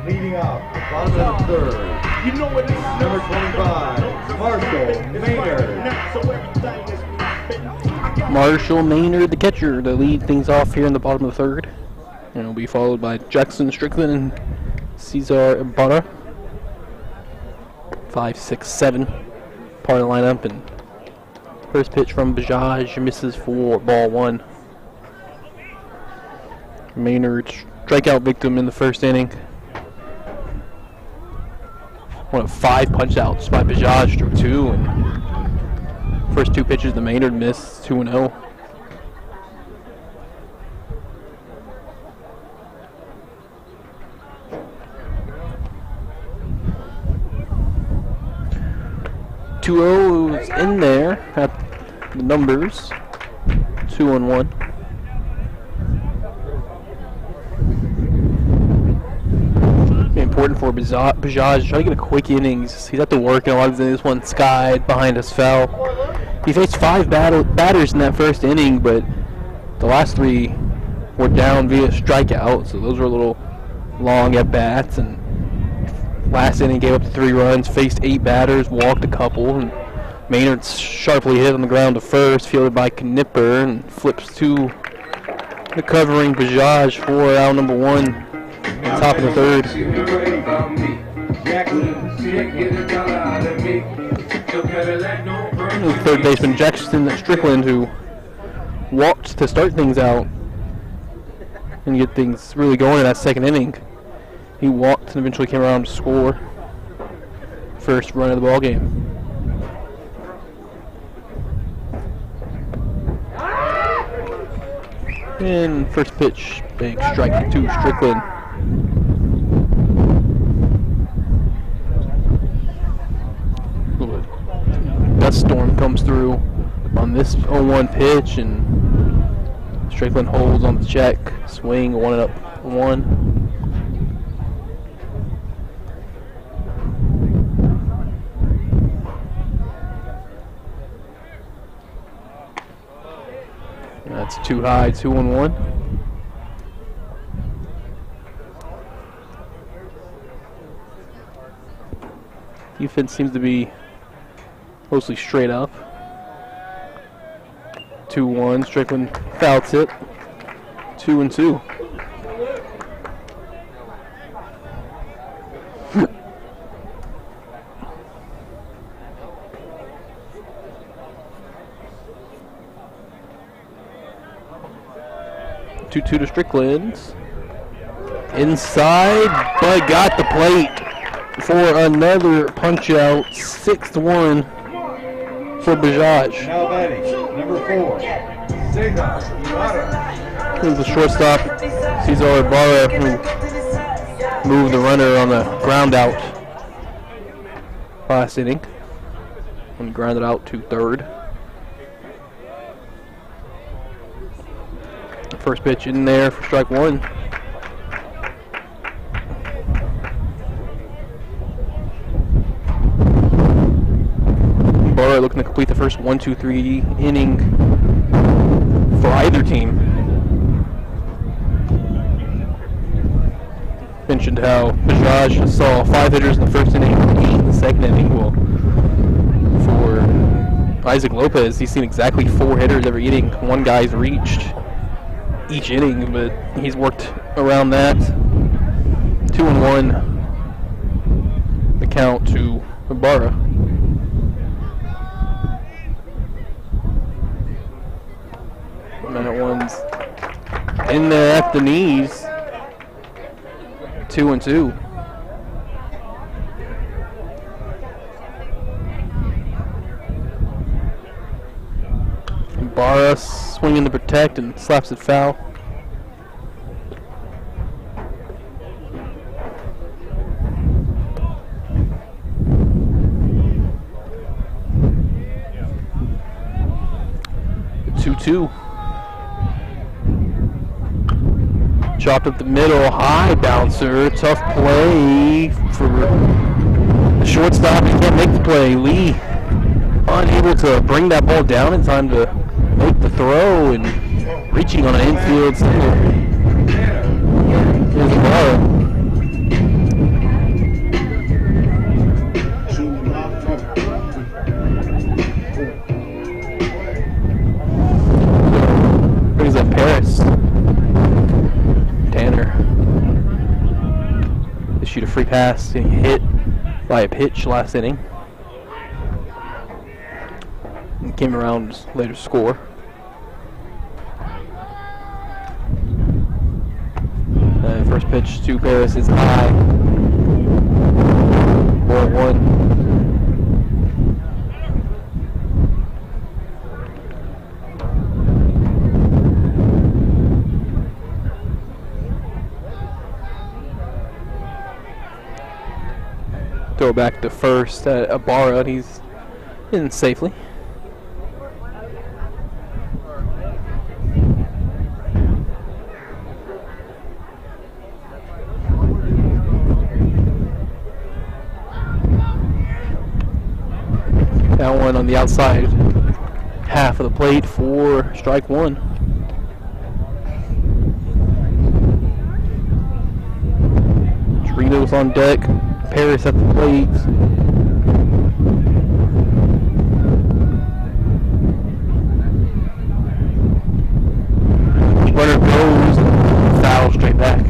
Leading off the bottom of the third, You know what it is. number 25, Marshall Maynard. Marshall Maynard, the catcher, to lead things off here in the bottom of the third. And it'll be followed by Jackson Strickland and Cesar Ibarra. 5, 6, 7 part of the lineup. And first pitch from Bajaj misses for ball 1. Maynard, strikeout victim in the first inning. One of 5 punch-outs by Bajaj through 2, and first 2 pitches the Maynard missed, 2-0. Is in there at the numbers, 2-1. Important for Bajaj, try to get a quick innings. He's at the work, and a lot of this one skied behind us foul. He faced 5 batters in that first inning, but the last 3 were down via strikeout, so those were a little long at bats. And last inning gave up 3 runs, faced 8 batters, walked a couple, and Maynard sharply hit on the ground to first, fielded by Knipper, and flips to the covering Bajaj for out number 1. Top of the third. Third baseman Jackson Strickland, who walked to start things out and get things really going in that second inning. He walked and eventually came around to score. First run of the ball game. And first pitch, big strike to Strickland. Dust storm comes through on this 0-1 pitch, and Strickland holds on the check. Swing, 1-1. That's too high, 2-1. Defense seems to be mostly straight up. 2-1. Strickland foul tip. 2-2. Two to Strickland. Inside, but got the plate for another punch out. 6-1 for Bajaj. Now batting, number 4, Cesar Ibarra. Here's the shortstop, Cesar Ibarra, who moved the runner on the ground out last inning and grounded out to third. First pitch in there for strike 1. Ibarra looking to complete the first 1-2-3 inning for either team. Mentioned how Bajaj saw 5 hitters in the first inning and 8 in the second inning. Well, for Isaac Lopez, he's seen exactly 4 hitters every inning. One guy's reached each inning, but he's worked around that. 2-1 the count to Ibarra. And that one's in there at the knees. 2-2. Ibarra swinging to protect and slaps it foul. Chopped up the middle, high bouncer, tough play for the shortstop. He can't make the play. Lee unable to bring that ball down in time to make the throw and reaching on an infield single. Here's Ibarra. Brings up Paris. Tanner issued a free pass, getting hit by a pitch last inning. And came around later to score. First pitch to Paris is high. 4-1. Throw back to first at Ibarra, and he's in safely. That one on the outside half of the plate for strike 1. Tritos on deck. Paris at the plate. Runner goes, foul straight back.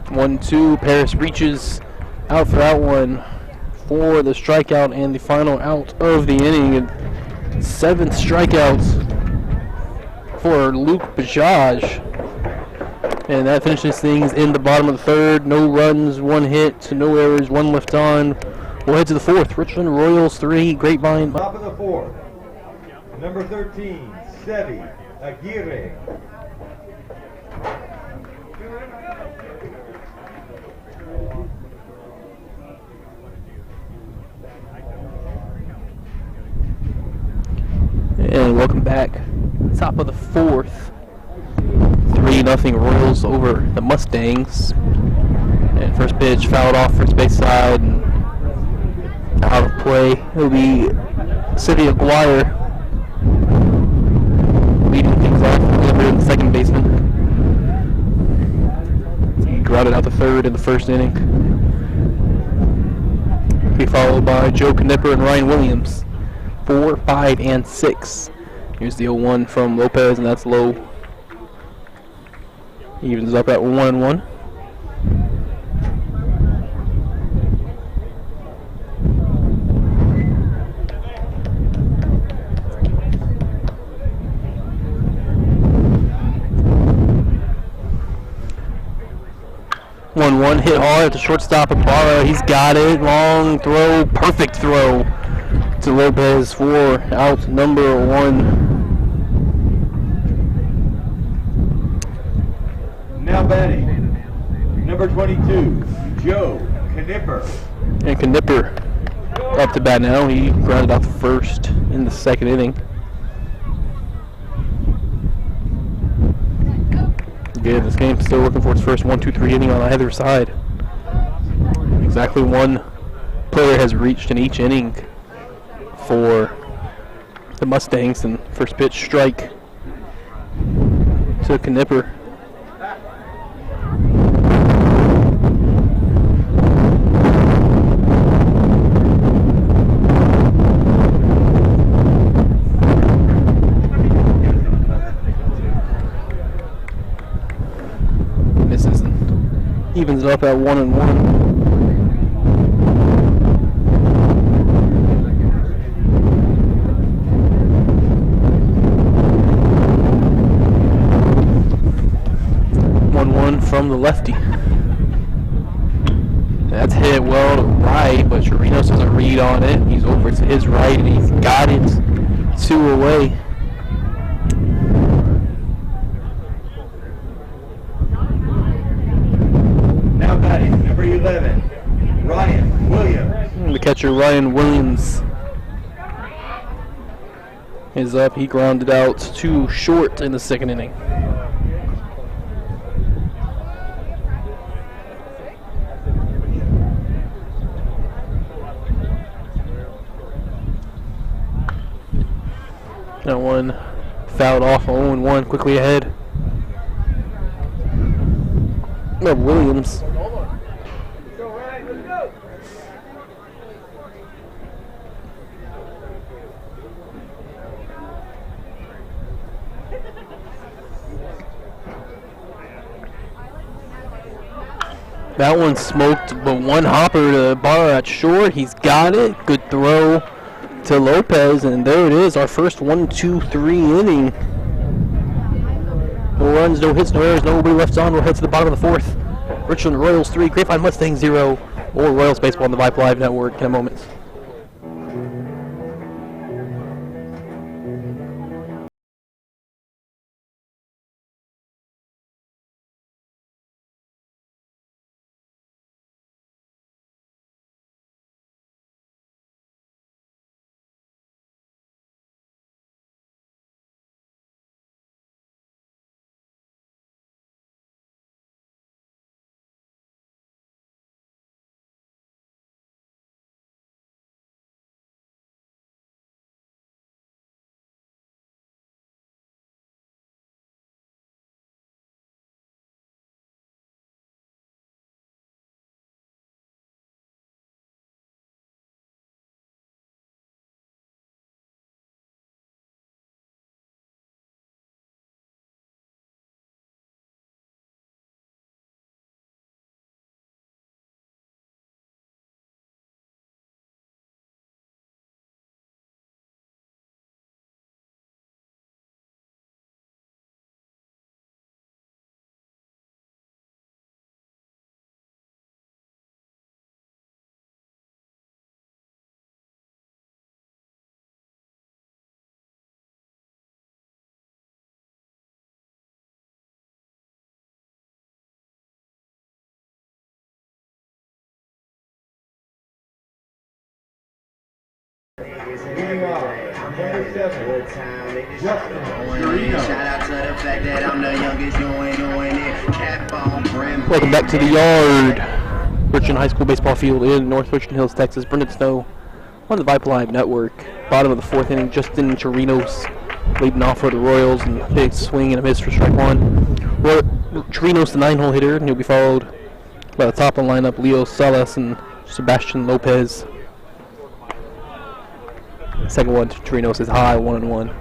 One-two. Paris reaches out for that one for the strikeout and the final out of the inning. And 7th strikeouts for Luke Bajaj. And that finishes things in the bottom of the 3rd. No runs, 1 hit, no errors, 1 left on, We'll head to the fourth. Richland Royals 3, Grapevine. Top of the fourth. Number 13, Sevi Aguirre. And welcome back. Top of the fourth. 3-0 Royals over the Mustangs. And first pitch fouled off first base side. And out of play. It'll be City Aguirre leading things off over the second baseman. He grounded out the third in the first inning. Be followed by Joe Knipper and Ryan Williams. 4, 5, and 6. Here's the 0-1 from Lopez, and that's low. Evens up at 1-1. One hit hard at the shortstop. Ibarra, he's got it. Long throw, perfect throw to Lopez for out number 1. Now batting, number 22, Joe Knipper. And Knipper up to bat now. He grounded out the first in the second inning. Again, this game still looking for its first 1-2-3 inning on either side. Exactly one player has reached in each inning for the Mustangs, and first pitch strike to Knipper. Misses and evens it up at 1-1. From the lefty. That's hit well to right, but Chirinos doesn't read on it. He's over to his right, and he's got it 2 away. Now batting, number 11, Ryan Williams. And the catcher, Ryan Williams, is up. He grounded out 2 short in the second inning. That one fouled off, 0-1, quickly ahead. Williams. That one smoked, but one hopper to Barra at short. He's got it. Good throw to Lopez, and there it is, our first 1-2-3 inning. No runs, no hits, no errors, nobody left on. We'll head to the bottom of the fourth. Richland Royals 3, Grapevine Mustangs 0. More Royals baseball on the Vype Live Network in a moment. Number 7, Justin Chirino. Shout out to the fact that I'm the youngest doing it. Cap on brim. Welcome back to the yard. Richland High School baseball field in North Richland Hills, Texas. Brendan Snow on the Vype Live Network. Bottom of the 4th inning, Justin Chirinos leading off for the Royals, and a big swing and a miss for strike 1. Chirinos, the 9-hole hitter, and he'll be followed by the top of the lineup, Leo Salas and Sebastian Lopez. Second one to Chirinos is high, 1-1.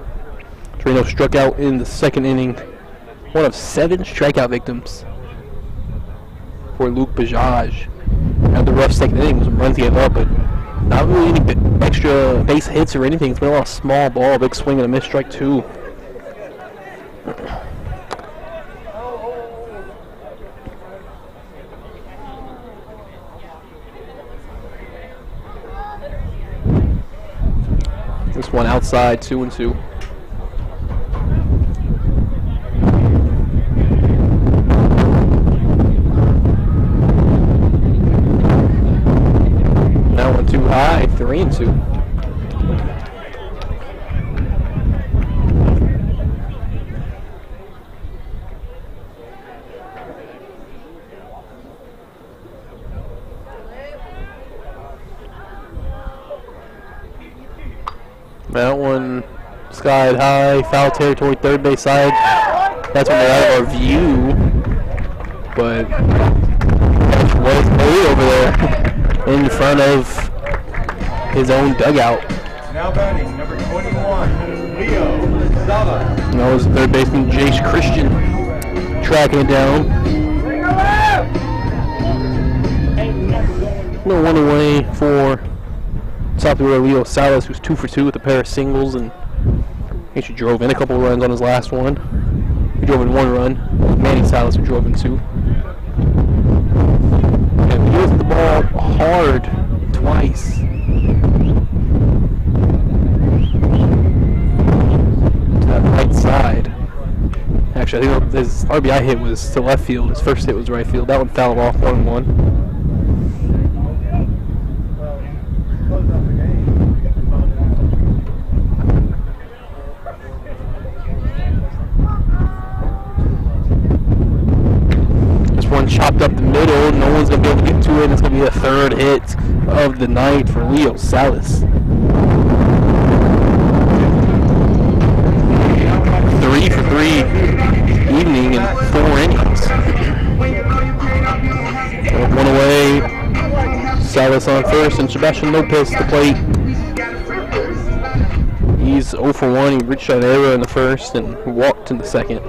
Chirinos struck out in the 2nd inning, one of 7 strikeout victims for Luke Bajaj. Had the rough 2nd inning, some runs gave up, but not really any extra base hits or anything. It's been a lot of small ball, big swing and a miss, strike 2. This one outside, 2-2. That one too high, 3-2. That one skied high, foul territory, third base side. That's when they're out of our view. But was way over there in front of his own dugout. Now batting, number 21, Leo Sala. And that was the third baseman, Jace Christian, tracking it down. No one away for top of the order, Leo Salas, who's 2 for 2 with a pair of singles, and he actually drove in a couple of runs on his last one. He drove in 1 run. Manny Salas, who drove in 2. And he hit the ball hard twice. To that right side. Actually, I think his RBI hit was to left field. His first hit was right field. That one fouled off 1-1. Chopped up the middle, no one's going to be able to get to it. It's going to be the 3rd hit of the night for Leo Salas. 3 for 3 evening in 4 innings. One away, Salas on first, and Sebastian Lopez to the plate. He's 0 for 1. He reached an error in the first and walked in the second.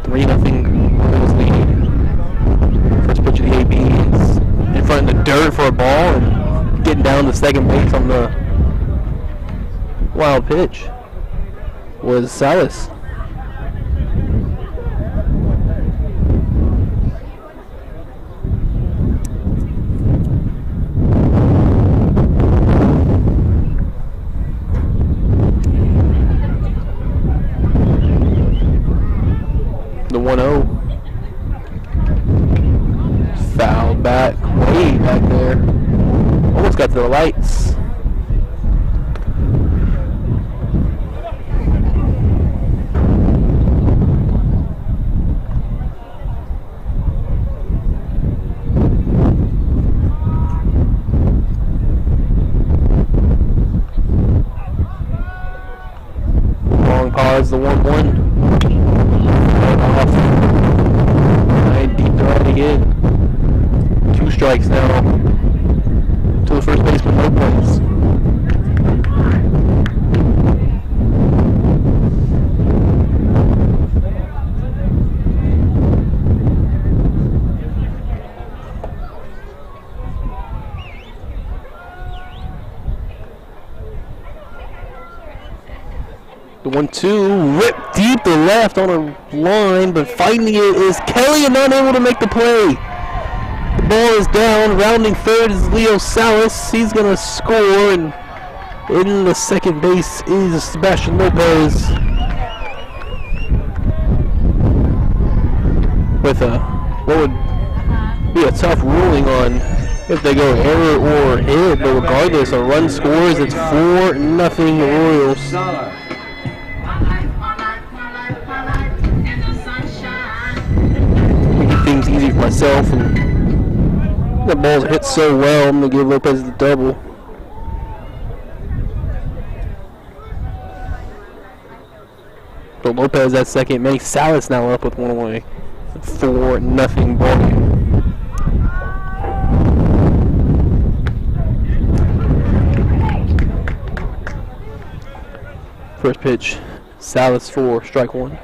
3-0 Royals lead. First pitch of the AB is in front of the dirt for a ball and getting down to second base on the wild pitch was Salas. The 1-0. Fouled back, way back there. Almost got to the lights. Long pause, the 1-1. Deep to right again. 2 strikes now to the first baseman, Lopez. The 1-2 ripped deep to left on a line, but finding it is Kelly and not able to make the play. The ball is down. Rounding third is Leo Salas. He's going to score, and in the second base is Sebastian Lopez with what would be a tough ruling on if they go error or hit, but regardless, a run scores, it's 4-0 Royals. Making things easy for myself, and the ball's hit so well, I'm going to give Lopez the double. So Lopez at second, Manny Salas now up with one away. 4-0 ball game. First pitch, Salas for strike one.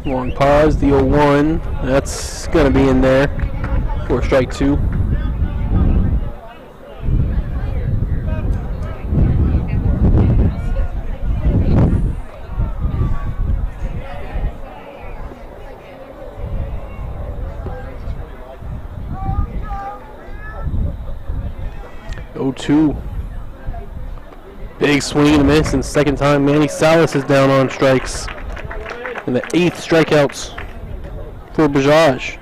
Long pause, the 0-1. That's going to be in there for strike two. Two. Big swing and a miss, and second time Manny Salas is down on strikes. And the 8th strikeouts for Bajaj.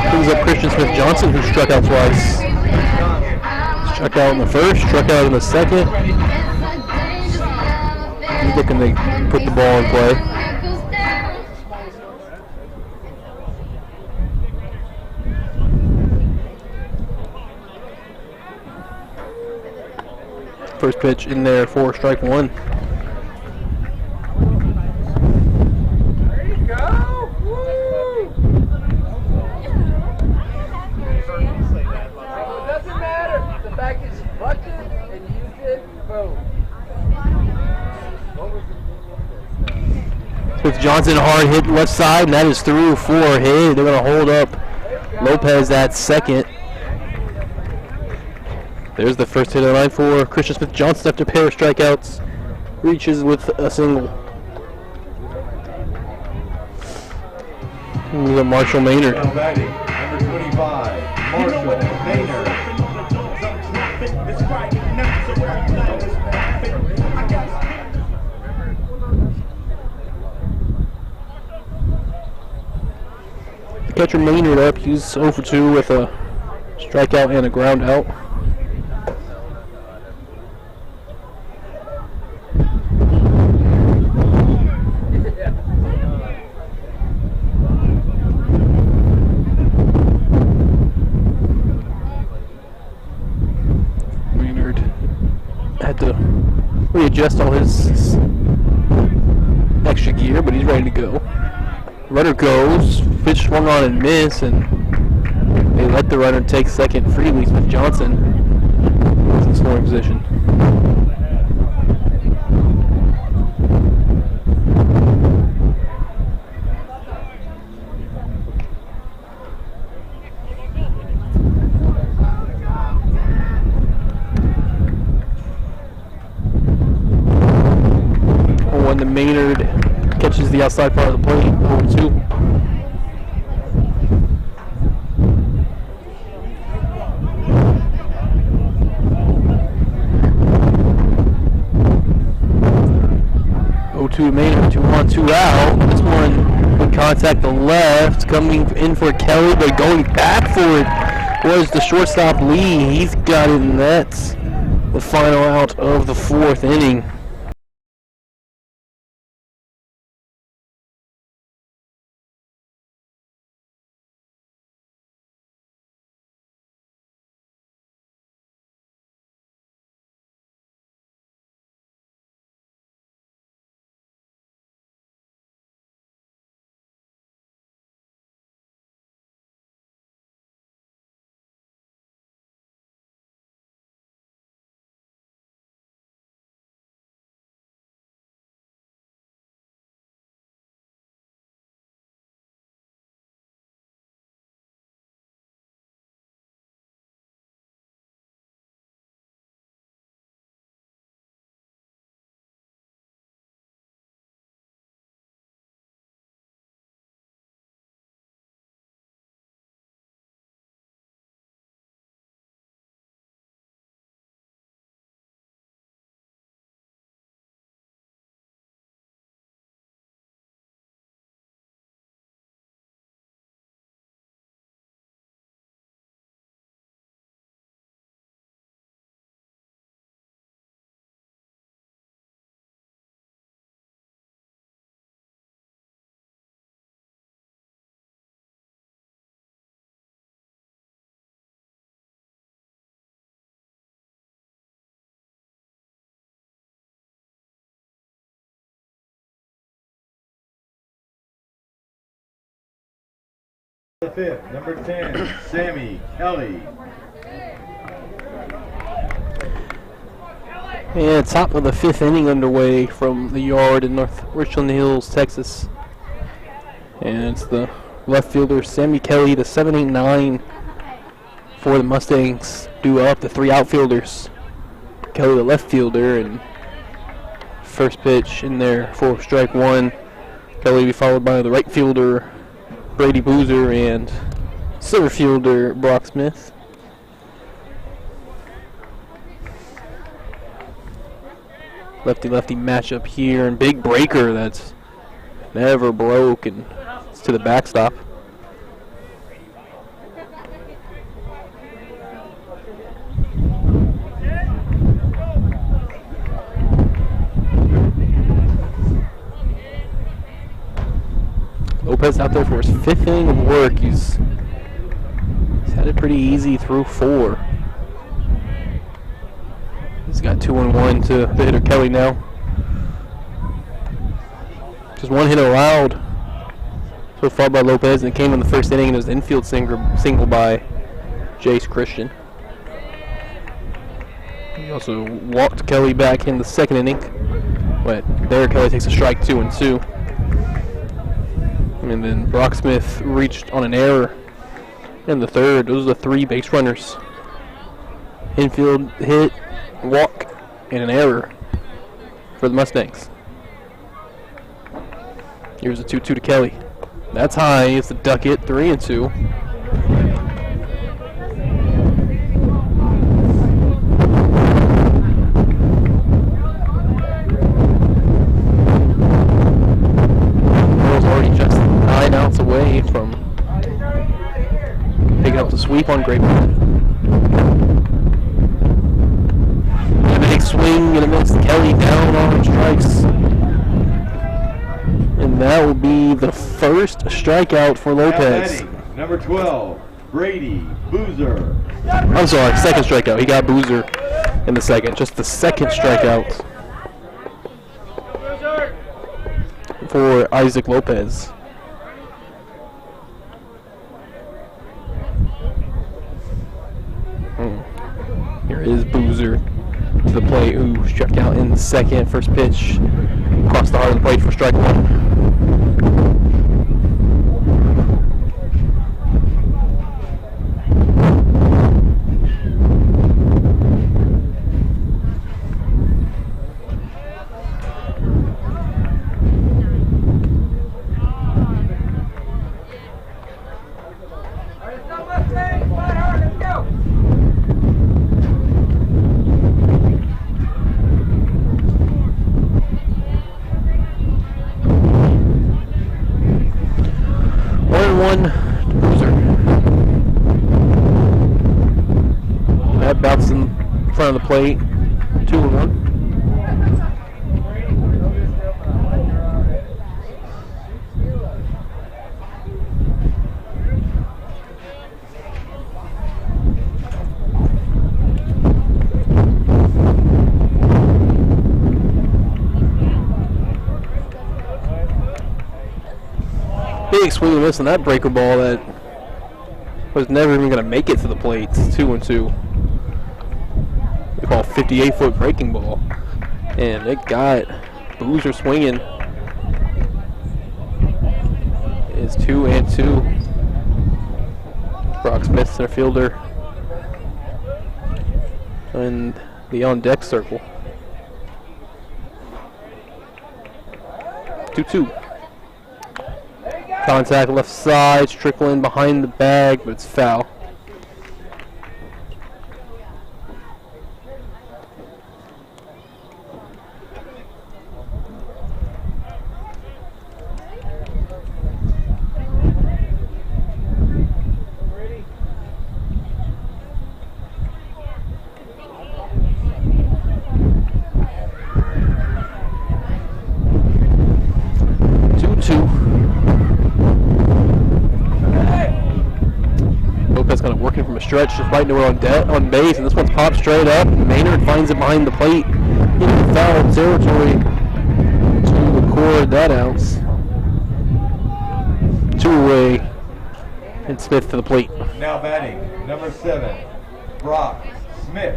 Brings up Christian Smith-Johnson, who struck out twice. Struck out in the first, struck out in the second. He's looking to put the ball in play. First pitch in there for strike one. There you go! Woo! It doesn't matter. The back is button and you did boom. With Johnson hard hit left side, and that is through for a hit. They're going to hold up Lopez at second. There's the first hit of the line for Christian Smith-Johnson after a pair of strikeouts. Reaches with a single. And we got Marshall Maynard. Number 25, Marshall Maynard. Catcher Maynard up. He's 0 for 2 with a strikeout and a ground out. Maynard had to readjust all his extra gear, but he's ready to go. Runner goes, pitch swung on and miss, and they let the runner take second freely. Smith-Johnson is in scoring position. When the Maynard catches the outside part of the plate, 0-2. To Maynard, 2-1, 2 out. This one would contact the left, coming in for Kelly, but going back for it was the shortstop Lee. He's got it, and that's the final out of the 4th inning. The fifth, number 10, Sammy Kelly. And top of the 5th inning underway from the yard in North Richland Hills, Texas. And it's the left fielder, Sammy Kelly, the 7-8-9 for the Mustangs, due up the 3 outfielders. Kelly, the left fielder, and first pitch in there for strike 1. Kelly will be followed by the right fielder, Brady Boozer, and center fielder, Brock Smith. Lefty-lefty matchup here, and big breaker that's never broke, and it's to the backstop. Lopez out there for his 5th inning of work. He's had it pretty easy through 4. He's got 2-1 to the hitter Kelly now. Just 1 hit allowed so far by Lopez, and it came in the 1st inning, and it was an infield single by Jace Christian. He also walked Kelly back in the 2nd inning, but there Kelly takes a strike, 2-2. And then Brock Smith reached on an error in the 3rd. Those are the 3 base runners. Infield hit, walk, and an error for the Mustangs. Here's a 2-2 to Kelly. That's high. It's a duck it, 3-2. Ball's already just 9 outs away from picking up the sweep on Grapevine. Swing and it makes Kelly down on strikes. And that will be the 1st strikeout for Lopez. Number 12, Brady Boozer. I'm sorry, 2nd strikeout. He got Boozer in the 2nd. Just the 2nd strikeout for Isaac Lopez. Here is Boozer to the plate, who struck out in the 2nd. First pitch across the heart of the plate for strike 1. Bounce in front of the plate, 2-1. Big swing and miss on that breaker ball that was never even going to make it to the plate. 2-2. They call 58-foot breaking ball, and it got Boozer swinging. It's 2-2. Brock Smith, center fielder, in the on-deck circle. 2-2. Contact left side, Strickland behind the bag, but it's foul. Stretch, just right nowhere on base, and this one's popped straight up. Maynard finds it behind the plate in foul territory to record that ounce. 2 away And Smith to the plate. Now batting, number 7, Brock Smith.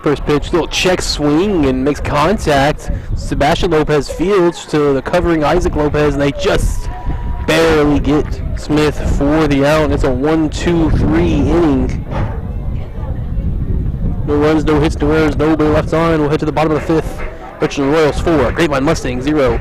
First pitch, little check swing and makes contact. Sebastian Lopez fields to the covering Isaac Lopez, and they just barely get Smith for the out. It's a 1-2-3 inning. No runs, no hits, no errors, nobody left on. We'll head to the bottom of the 5th. Richland Royals 4, Grapevine Mustang 0.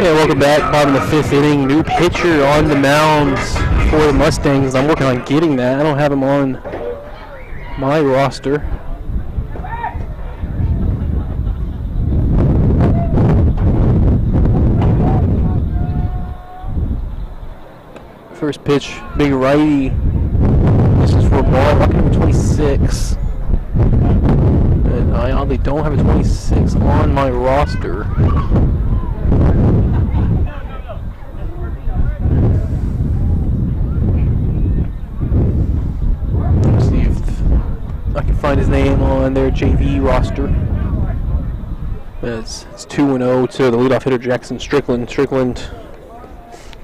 Yeah, welcome back. Bottom of the 5th inning. New pitcher on the mound for the Mustangs. I'm working on getting that. I don't have him on my roster. First pitch, big righty. This is for a ball. Lucky number 26. And I oddly don't have a 26 on my roster. Let's see if I can find his name on their JV roster. It's 2-0 to the leadoff hitter Jackson Strickland. Strickland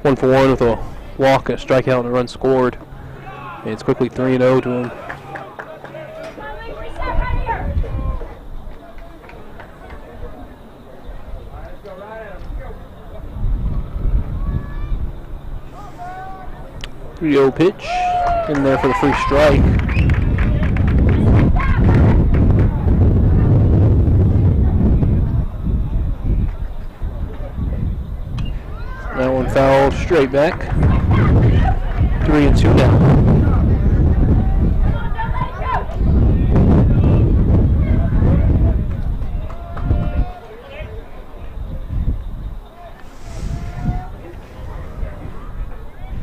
1 for 1 with a walk, a strikeout, and a run scored. And it's quickly 3-0 to him. Three-0 pitch in there for the free strike. That one fouled straight back. 3-2 now.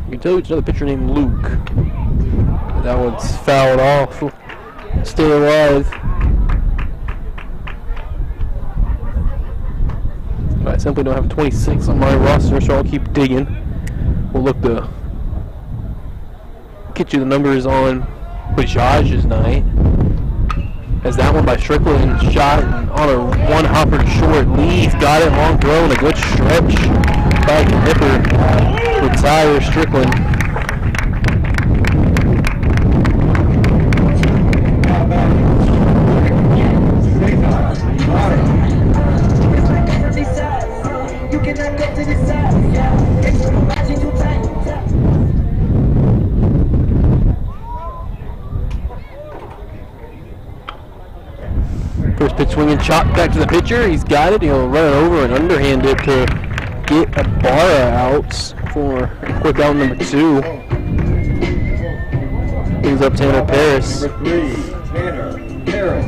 You can tell it's another pitcher named Luke. That one's fouled off. Stay alive. I simply don't have 26 on my roster, so I'll keep digging. We'll look to get you the numbers on Bajaj's night. As that one by Strickland shot on a one-hopper to short lead. Got it, long throw, and a good stretch. Back and hipper. Retire Strickland. First pitch swinging, chop back to the pitcher. He's got it. He'll run it over and underhand it to get Ibarra out for quick out number 2. Brings up Tanner Paris. Number 3, Tanner Paris.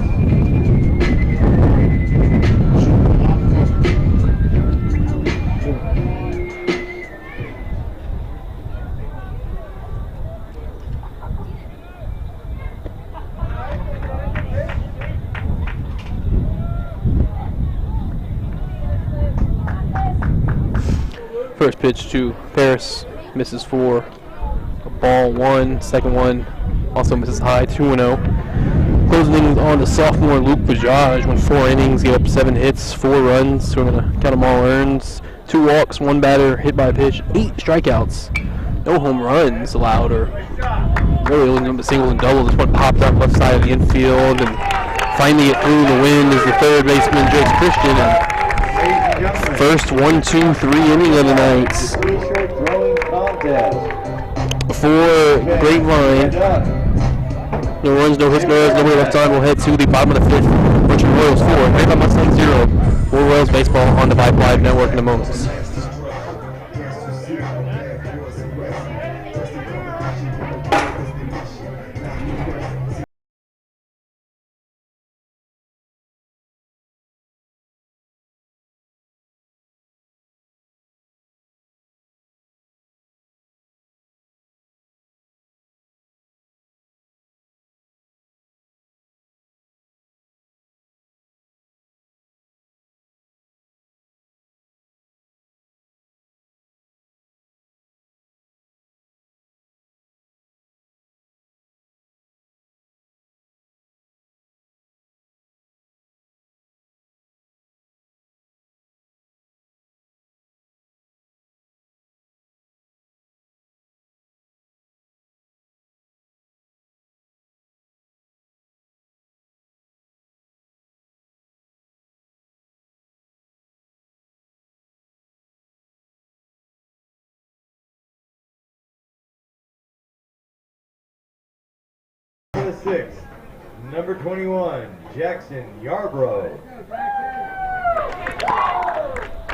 pitch to Paris, misses for a ball 1. Second one also misses high, 2-0. Closing things on to sophomore Luke Bajaj. Went 4 innings, gave up 7 hits, 4 runs. So we're going to count them all earns. 2 walks, 1 batter, hit by a pitch, 8 strikeouts. No home runs allowed, or really only number singles and doubles. This one popped up left side of the infield, and finding it through the wind is the third baseman, Jace Christian. And first 1-2-3 inning of the night for Grapevine. No runs, no hits, no errors, nobody left on. We'll head to the bottom of the 5th. Richland Royals 4, Grapevine Mustangs 0. More Royals baseball on the Vype Live Network in a moment. The 6th, number 21, Jackson Yarbrough.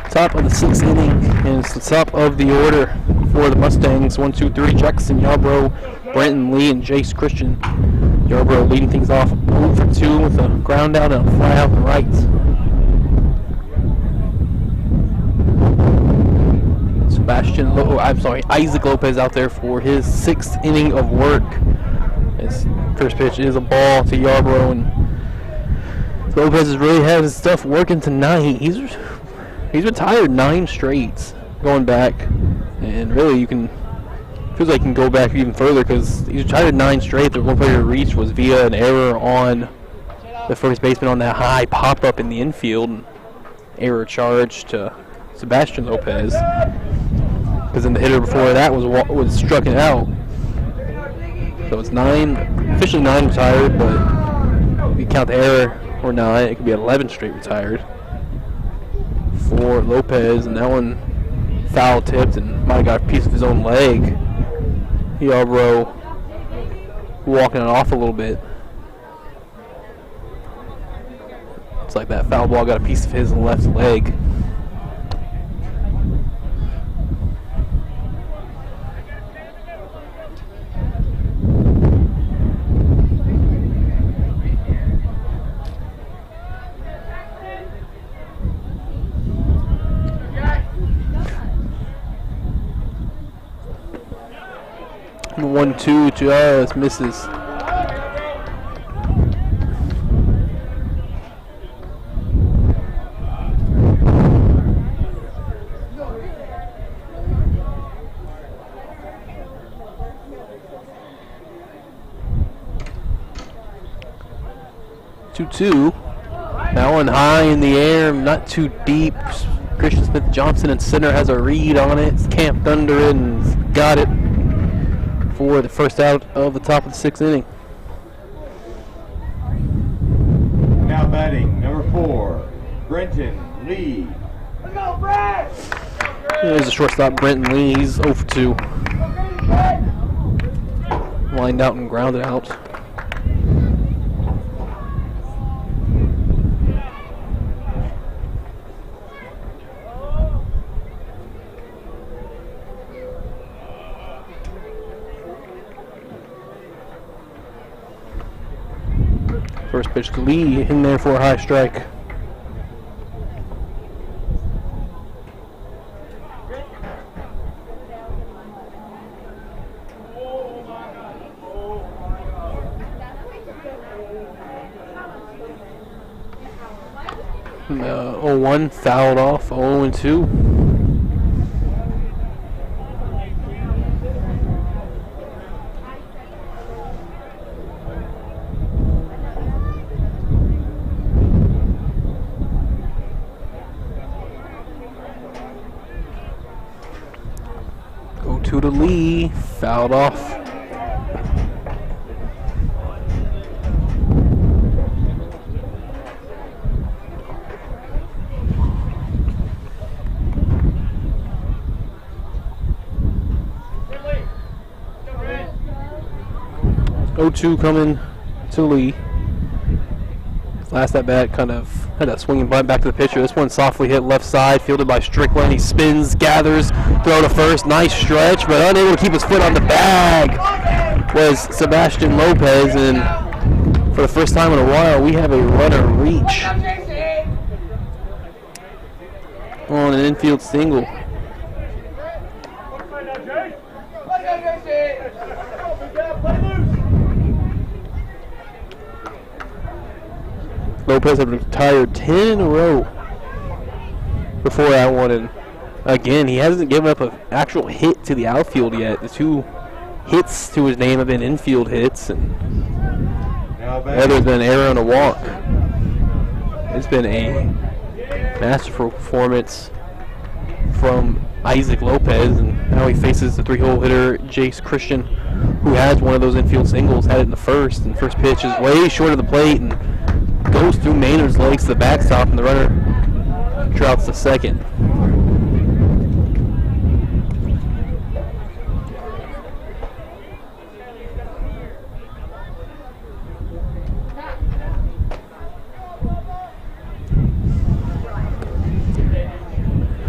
Top of the 6th inning, and it's the top of the order for the Mustangs. 1, 2, 3, Jackson Yarbrough, Brenton Lee, and Jace Christian. Yarbrough leading things off 0 for 2 with a ground out and a fly out to right. Isaac Lopez out there for his 6th inning of work. His first pitch is a ball to Yarbrough, and Lopez has really had his stuff working tonight. He's retired 9 straight going back, and really feels like you can go back even further because he's retired 9 straight. The one player to reach was via an error on the first baseman on that high pop up in the infield, and error charge to Sebastian Lopez, because then the hitter before that was struck it out. So it's 9, officially 9 retired, but if you count the error or not, it could be 11 straight retired for Lopez, and that one foul tipped and might have got a piece of his own leg. Yarbrough walking it off a little bit. It's like that foul ball got a piece of his left leg. The 1-2 just misses. That one high in the air, not too deep. Christian Smith Johnson in center has a read on it. It's camped under it and got it for the first out of the top of the 6th inning. Now batting, number 4, Brenton Lee. There's a shortstop, Brenton Lee. He's 0 for 2. Lined out and grounded out. First pitch to Lee, in there for a high strike. And 0-1 fouled off, 0-2. 2 to Lee. Fouled off. Oh, 2 coming to Lee. Last at bat kind of had that swinging bunt back to the pitcher. This one softly hit left side, fielded by Strickland. He spins, gathers, throw to first. Nice stretch, but unable to keep his foot on the bag was Sebastian Lopez. And for the first time in a while, we have a runner reach on an infield single. Lopez had retired 10 in a row before that one, and again, he hasn't given up an actual hit to the outfield yet. The 2 hits to his name have been infield hits, and the other's been an error and a walk. It's been a masterful performance from Isaac Lopez, and now he faces the 3-hole hitter Jace Christian, who has one of those infield singles, had it in the first, and first pitch is way short of the plate and goes through Maynard's legs to the backstop, and the runner trouts to second.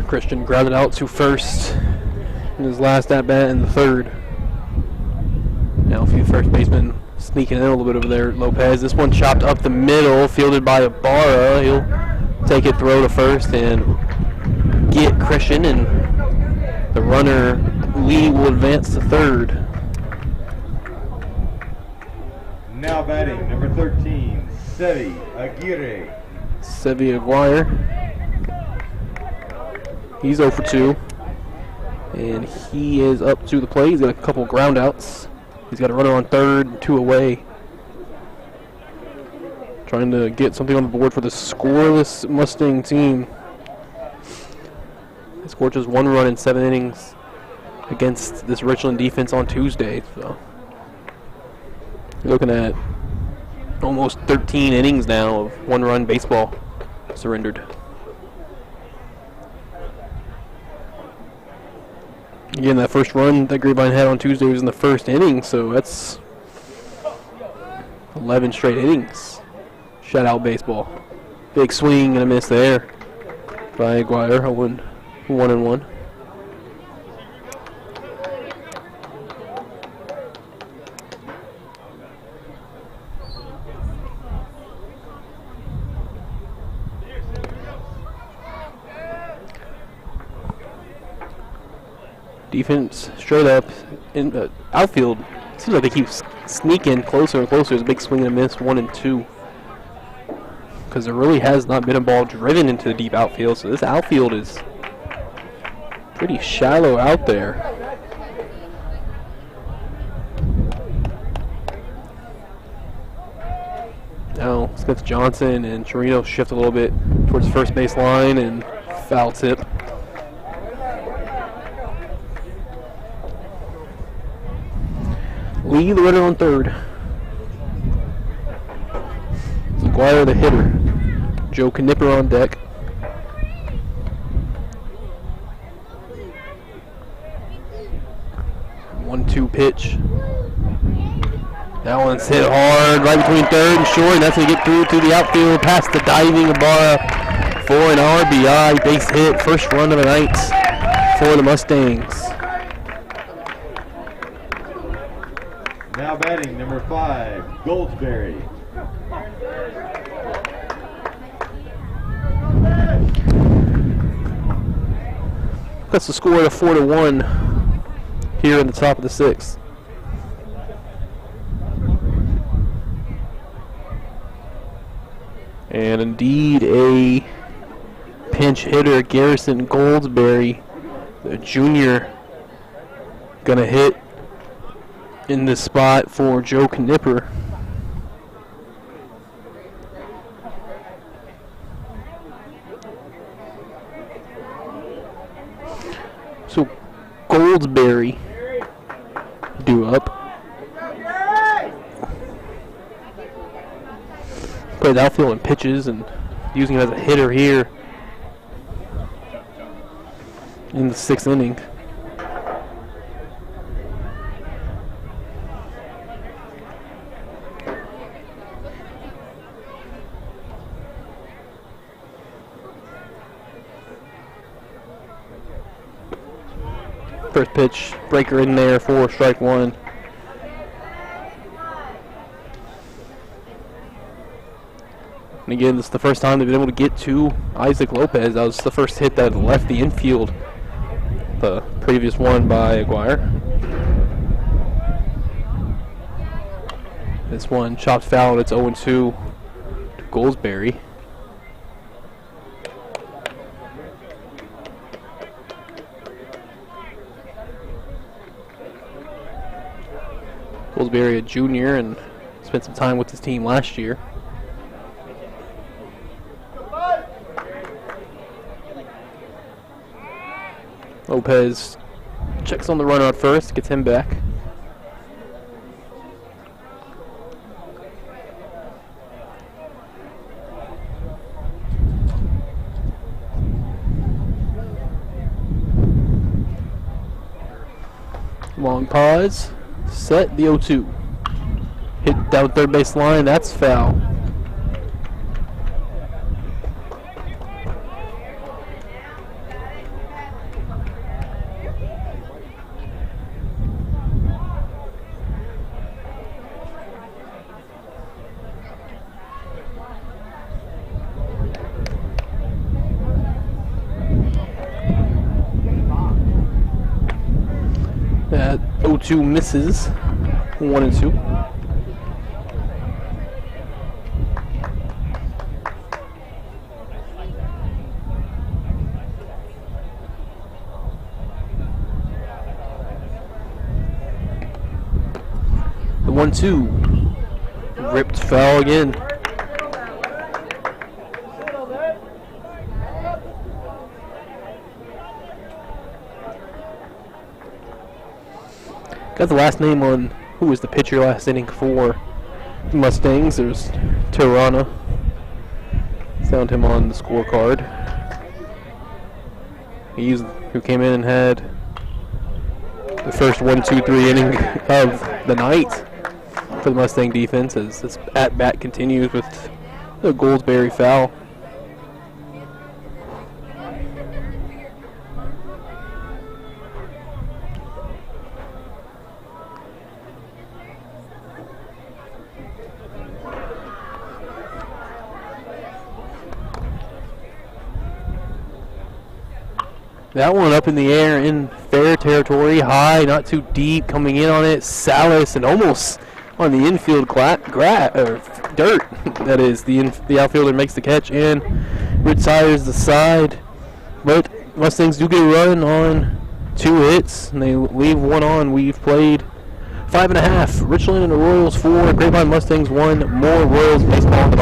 Christian grounded out to first in his last at bat in the third. Now a few first basemen sneaking in a little bit over there. Lopez, this one chopped up the middle, fielded by Ibarra. He'll take it, throw to first, and get Christian, and the runner Lee will advance to third. Now batting, number 13, Sevi Aguirre. Sevi Aguirre. He's 0 for 2, and he is up to the plate. He's got a couple ground outs. He's got a runner on third, 2 away. Trying to get something on the board for the scoreless Mustang team. They scored just 1 run in 7 innings against this Richland defense on Tuesday. So you're looking at almost 13 innings now of 1-run baseball surrendered. Again, that first run that Grapevine had on Tuesday was in the first inning, so that's 11 straight innings. Shutout baseball. Big swing and a miss there by Aguirre, 1-1. Defense straight up in the outfield. Seems like they keep sneaking closer and closer. There's a big swing and a miss, 1 and 2. Because there really has not been a ball driven into the deep outfield. So this outfield is pretty shallow out there. Now Smith Johnson and Chirino shift a little bit towards first base line, and foul tip. Lee, the runner on third. Aguirre, the hitter. Joe Knipper on deck. One-two pitch. That one's hit hard right between third and short, and that's going to get through to the outfield past the diving Ibarra for an RBI base hit. First run of the night for the Mustangs. Now batting, number 5, Goldsberry. That's the score of 4-1 here in the top of the 6th. And indeed a pinch hitter, Garrison Goldsberry, the junior, gonna hit in this spot for Joe Knipper. So Goldsberry due up. Played outfield and pitches and using it as a hitter here in the 6th inning. First pitch, breaker in there for strike one. And again, this is the first time they've been able to get to Isaac Lopez. That was the first hit that left the infield. The previous one by Aguirre. This one chopped foul. It's 0-2 to Goldsberry. Goldsberry, a junior, and spent some time with his team last year. Lopez checks on the runner at first, gets him back. Long pause, set the 0-2. Hit down third base line, that's foul. That 0-2 misses. 1-2. The 1-2 ripped foul again. Got the last name on who was the pitcher last inning for the Mustangs. There's Tirana. Found him on the scorecard. He's who came in and had the first 1-2-3 inning of the night for the Mustang defense as this at-bat continues with the Goldsberry foul. That one up in the air in fair territory, high, not too deep, coming in on it. Salas and almost on the infield dirt. That is, the outfielder makes the catch and retires the side. But Mustangs do get a run on 2 hits, and they leave 1 on. We've played 5.5. Richland and the Royals 4. Grapevine Mustangs 1. More Royals baseball.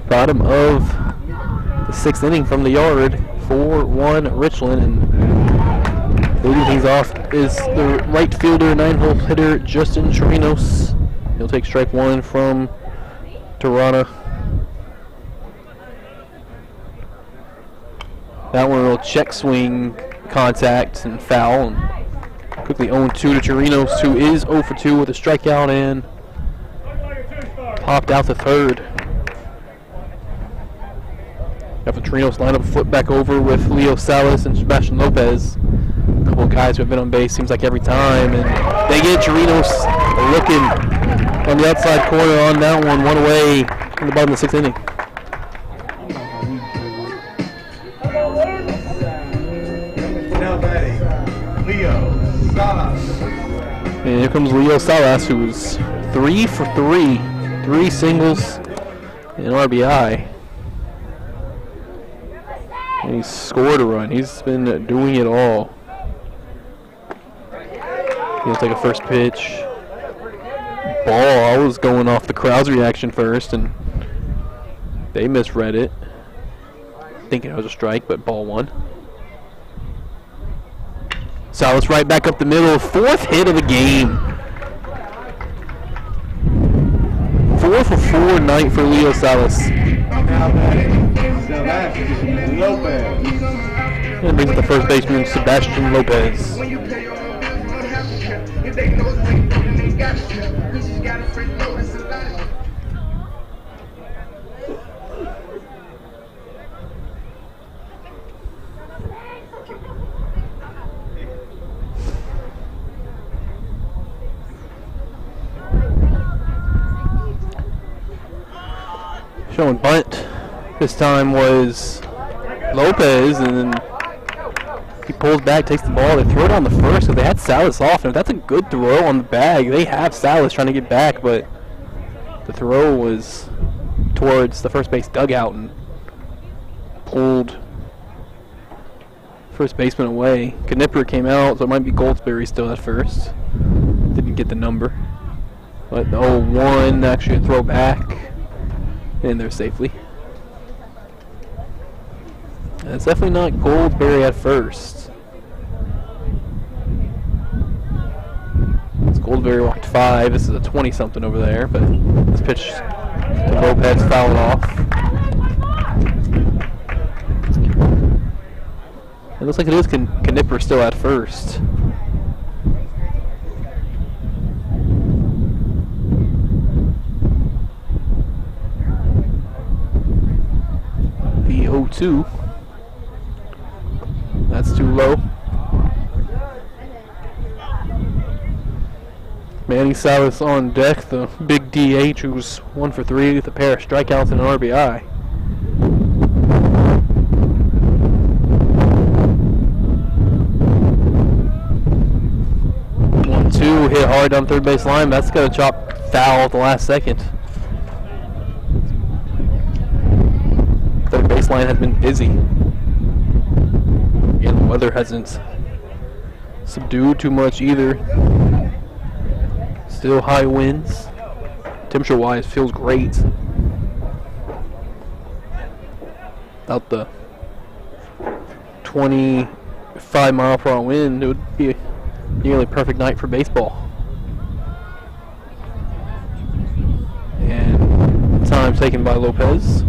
Bottom of the 6th inning from the yard, 4-1 Richland, and leading things off is the right fielder, 9-hole hitter Justin Chirinos. He'll take strike 1 from Tirana. That one will check swing, contact, and foul. And quickly 0-2 to Chirinos, who is 0 for 2 with a strikeout and popped out to third. After Chirinos line up flip back over with Leo Salas and Sebastian Lopez. A couple of guys who have been on base seems like every time. And they get Chirinos looking on the outside corner on that one away in the bottom of the 6th inning. Now batting, Leo Salas. And here comes Leo Salas, who's 3 for 3. 3 singles and RBI. And he's scored a run. He's been doing it all. He'll take a first pitch. Ball was going off the crowd's reaction first, and they misread it, thinking it was a strike, but ball 1. Salas right back up the middle. 4th hit of the game. 4 for 4 night for Leo Salas. Now batting, Sebastian Lopez. And brings up the first baseman, Sebastian Lopez. Showing bunt. This time was Lopez, and then he pulls back, takes the ball. They throw it on the first, so they had Salas off. And if that's a good throw on the bag, they have Salas trying to get back, but the throw was towards the first base dugout and pulled first baseman away. Knipper came out, so it might be Goldsberry still at first. Didn't get the number. But the 0-1, actually a throw back in there safely. And it's definitely not Goldsberry at first. It's Goldsberry walked 5. This is a 20-something over there, but this pitch to Lopez fouled off. It looks like it is Knipper still at first. The 0-2. That's too low. Manny Salas on deck, the big DH, who's 1 for 3 with a pair of strikeouts and an RBI. One-two hit hard down third base line. That's gonna chop foul at the last second. Third baseline has been busy. Again, the weather hasn't subdued too much either. Still high winds. Temperature-wise, feels great. Without the 25-mile-per-hour wind, it would be a nearly perfect night for baseball. And time taken by Lopez.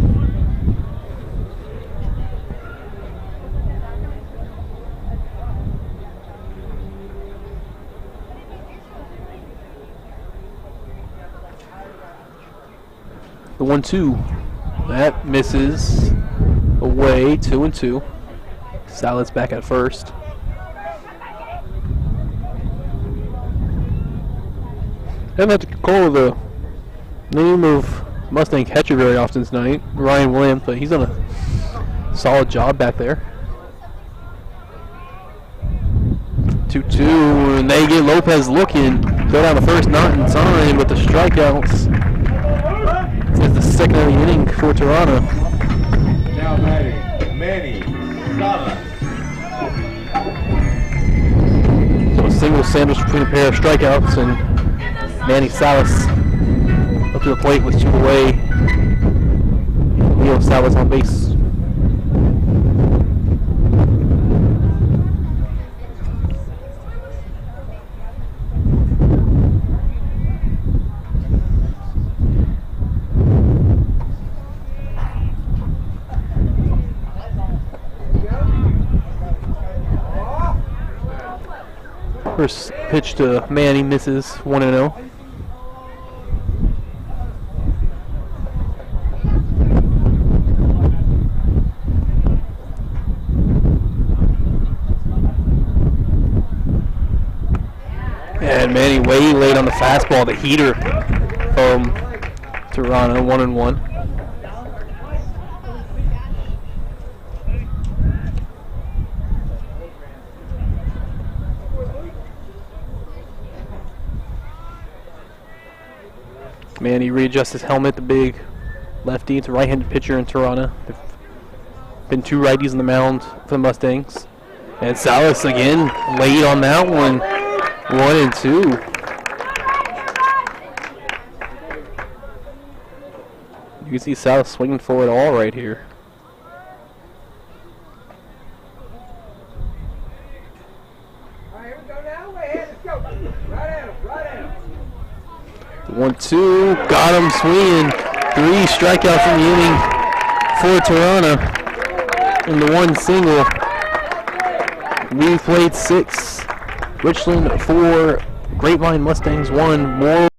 The 1-2, that misses away, 2-2. Salas back at first. Haven't had to call the name of Mustang catcher very often tonight, Ryan Williams, but he's done a solid job back there. 2-2, and they get Lopez looking. Throw down the first, not in time, but the strikeouts. This is the second of the inning for Toronto. Now batting, Manny Salas. So a single sandwich between a pair of strikeouts, and Manny Salas up to the plate with 2 away. Leo Salas on base. First pitch to Manny misses 1-0. And Manny way late on the fastball, the heater from Toronto, 1-1. Manny readjusts his helmet, the big lefty. It's a right-handed pitcher in Toronto. There've been 2 righties on the mound for the Mustangs. And Salas again late on that one. 1-2. You can see Salas swinging for it all right here. All right, here we go now. Way ahead. Let's go. Right at him. Right at him. 1-2, got him swinging. 3 strikeouts in the inning for Toronto. And the 1 single. We played 6. Richland 4. Grapevine Mustangs 1. More.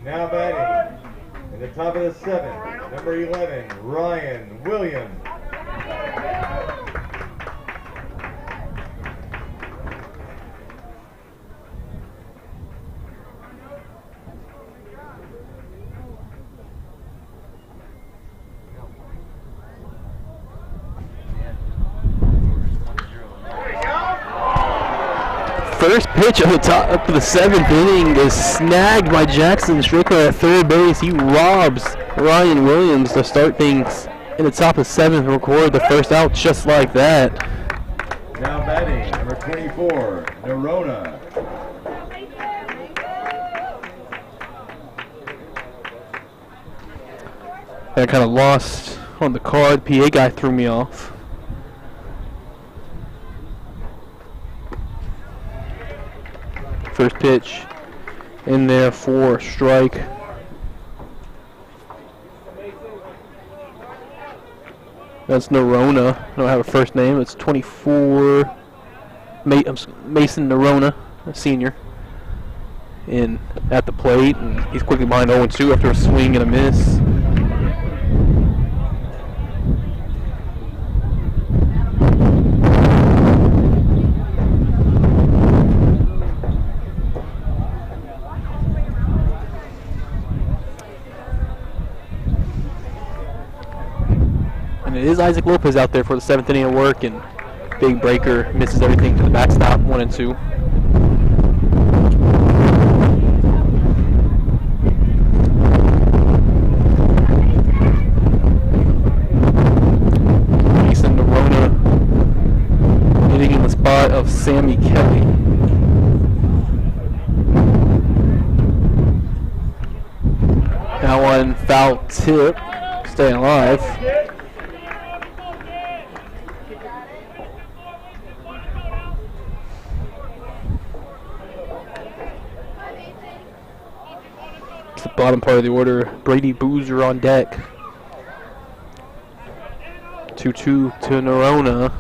Now batting, in the top of the 7th, number 11, Ryan Williams. First pitch of the top up to the 7th inning is snagged by Jackson Strickland at third base. He robs Ryan Williams to start things in the top of 7th, record the first out just like that. Now batting, number 24, Nerona. I kind of lost on the card. PA guy threw me off. First pitch in there for a strike. That's Nerona. I don't have a first name. It's 24. Mason Nerona, a senior, in at the plate, and he's quickly behind 0-2 after a swing and a miss. is Isaac Lopez out there for the 7th inning of work, and big breaker misses everything to the backstop, 1-2. Mason Nerona hitting in the spot of Sammy Kelly. That one foul tip, staying alive. It's the bottom part of the order. Brady Boozer on deck. 2-2 to Nerona.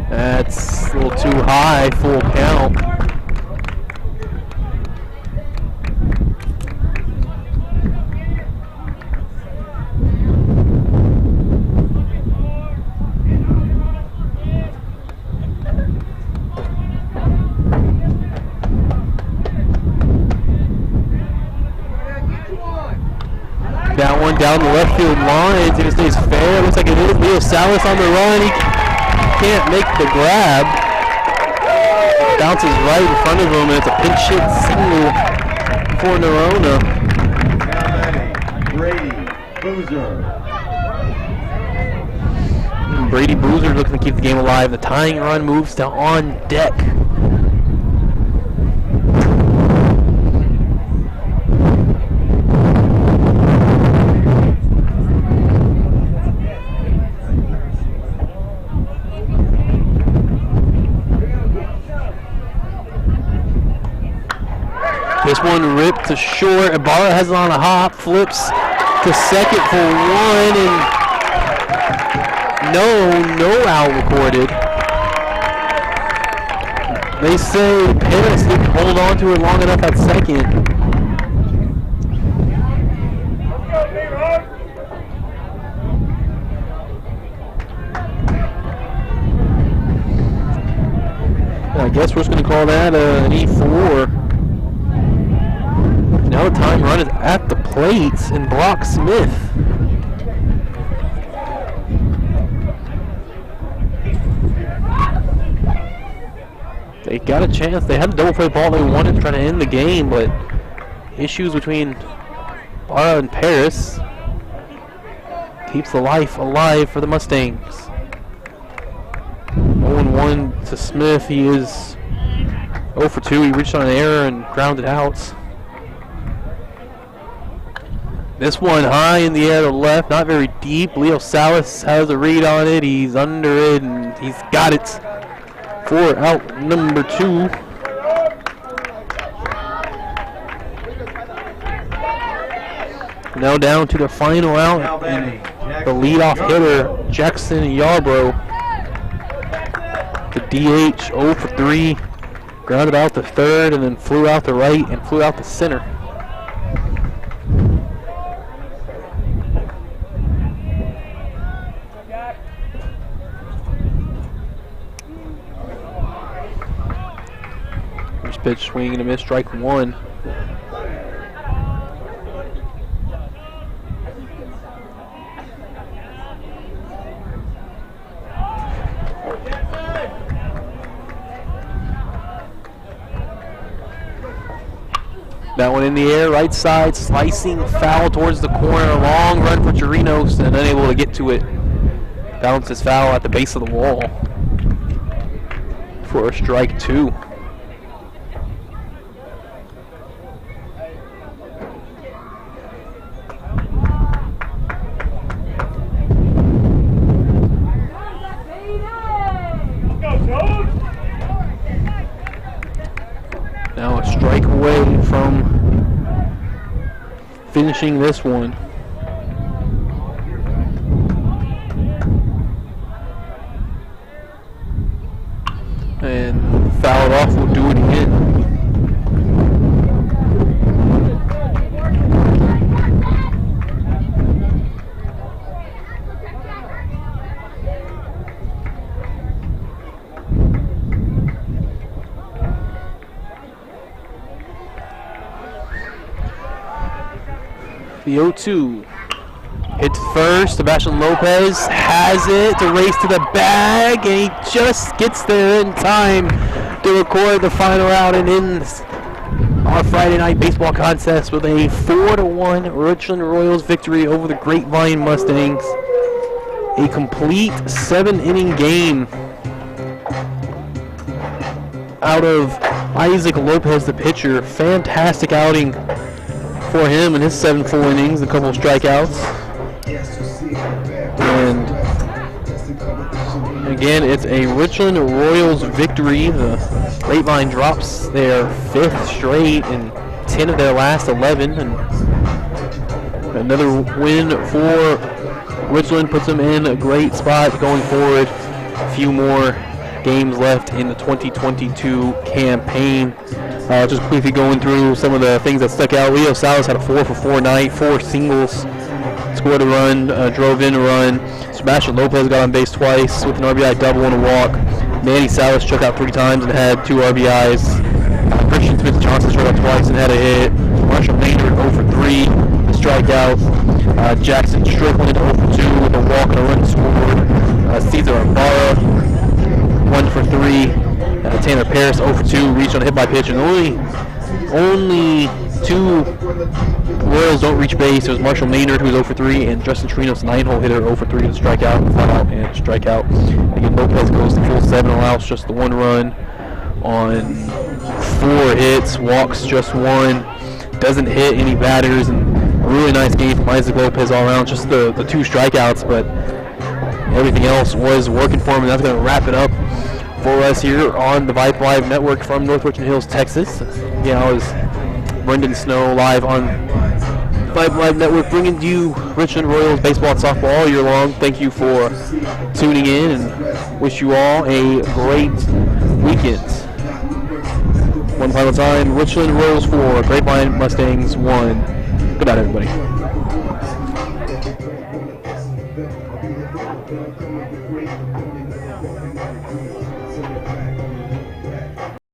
That's a little too high, full count. That one down the left field line. It's going to stay fair. Looks like it is. Leo Salas on the run. He can't make the grab. Bounces right in front of him, and it's a pinch hit single for Nerona. Brady Boozer. Brady Boozer looking to keep the game alive. The tying run moves to on deck. This one ripped to short. Ibarra has it on a hop, flips to second for one, and no out recorded. They say Paris didn't hold on to it long enough at second. I guess we're just going to call that an E4. Now the time run is at the plate in Brock Smith. They got a chance. They had a double play ball they wanted to try to end the game, but issues between Barra and Paris keeps the life alive for the Mustangs. 0-1 to Smith. He is 0 for 2. He reached on an error and grounded out. This one high in the air to left, not very deep. Leo Salas has a read on it. He's under it, and he's got it for out number 2. Now down to the final out, and the leadoff hitter, Jackson Yarbrough. The DH, 0 for 3. Grounded out to third, and then flew out to right and flew out to center. Pitch, swing and a miss, strike one. That one in the air, right side, slicing foul towards the corner. Long run for Chirinos and unable to get to it. Bounces foul at the base of the wall for a strike 2. Now a strike away from finishing this one. And foul it off, we'll do it again. The 0-2. Hits first. Sebastian Lopez has it to race to the bag, and he just gets there in time to record the final out and ends our Friday night baseball contest with a 4-1 Richland Royals victory over the Grapevine Mustangs. A complete 7-inning game out of Isaac Lopez, the pitcher. Fantastic outing for him in his 7 full innings, a couple of strikeouts. And again, it's a Richland Royals victory. The Grapevine drops their 5th straight and 10 of their last 11. And another win for Richland puts them in a great spot going forward. A few more games left in the 2022 campaign. Just briefly going through some of the things that stuck out. Leo Salas had a 4-for-4 night, 4 singles, scored a run, drove in a run. Sebastian Lopez got on base twice with an RBI double and a walk. Manny Salas struck out 3 times and had 2 RBIs. Christian Smith-Johnson struck out twice and had a hit. Marshall Maynard 0-for-3, a strikeout. Jackson Strickland 0-for-2 with a walk and a run scored. Cesar Ibarra 1-for-3. Tanner Paris 0-for-2, reached on a hit by pitch, and only 2 Royals don't reach base. It was Marshall Maynard, who was 0-for-3, and Justin Trinos, 9-hole hitter, 0-for-3 with a strikeout, flat out, and a strikeout. Again, Lopez goes to full 7, allows just the 1 run on 4 hits, walks just 1, doesn't hit any batters, and a really nice game from Isaac Lopez all around. Just the 2 strikeouts, but everything else was working for him, and that's going to wrap it up for us here on the Vype Live Network from North Richland Hills, Texas. Yeah, I was Brendan Snow live on Vype Live Network, bringing you Richland Royals baseball and softball all year long. Thank you for tuning in, and wish you all a great weekend. One final time, Richland Royals 4, Grapevine Mustangs 1. Good night, everybody.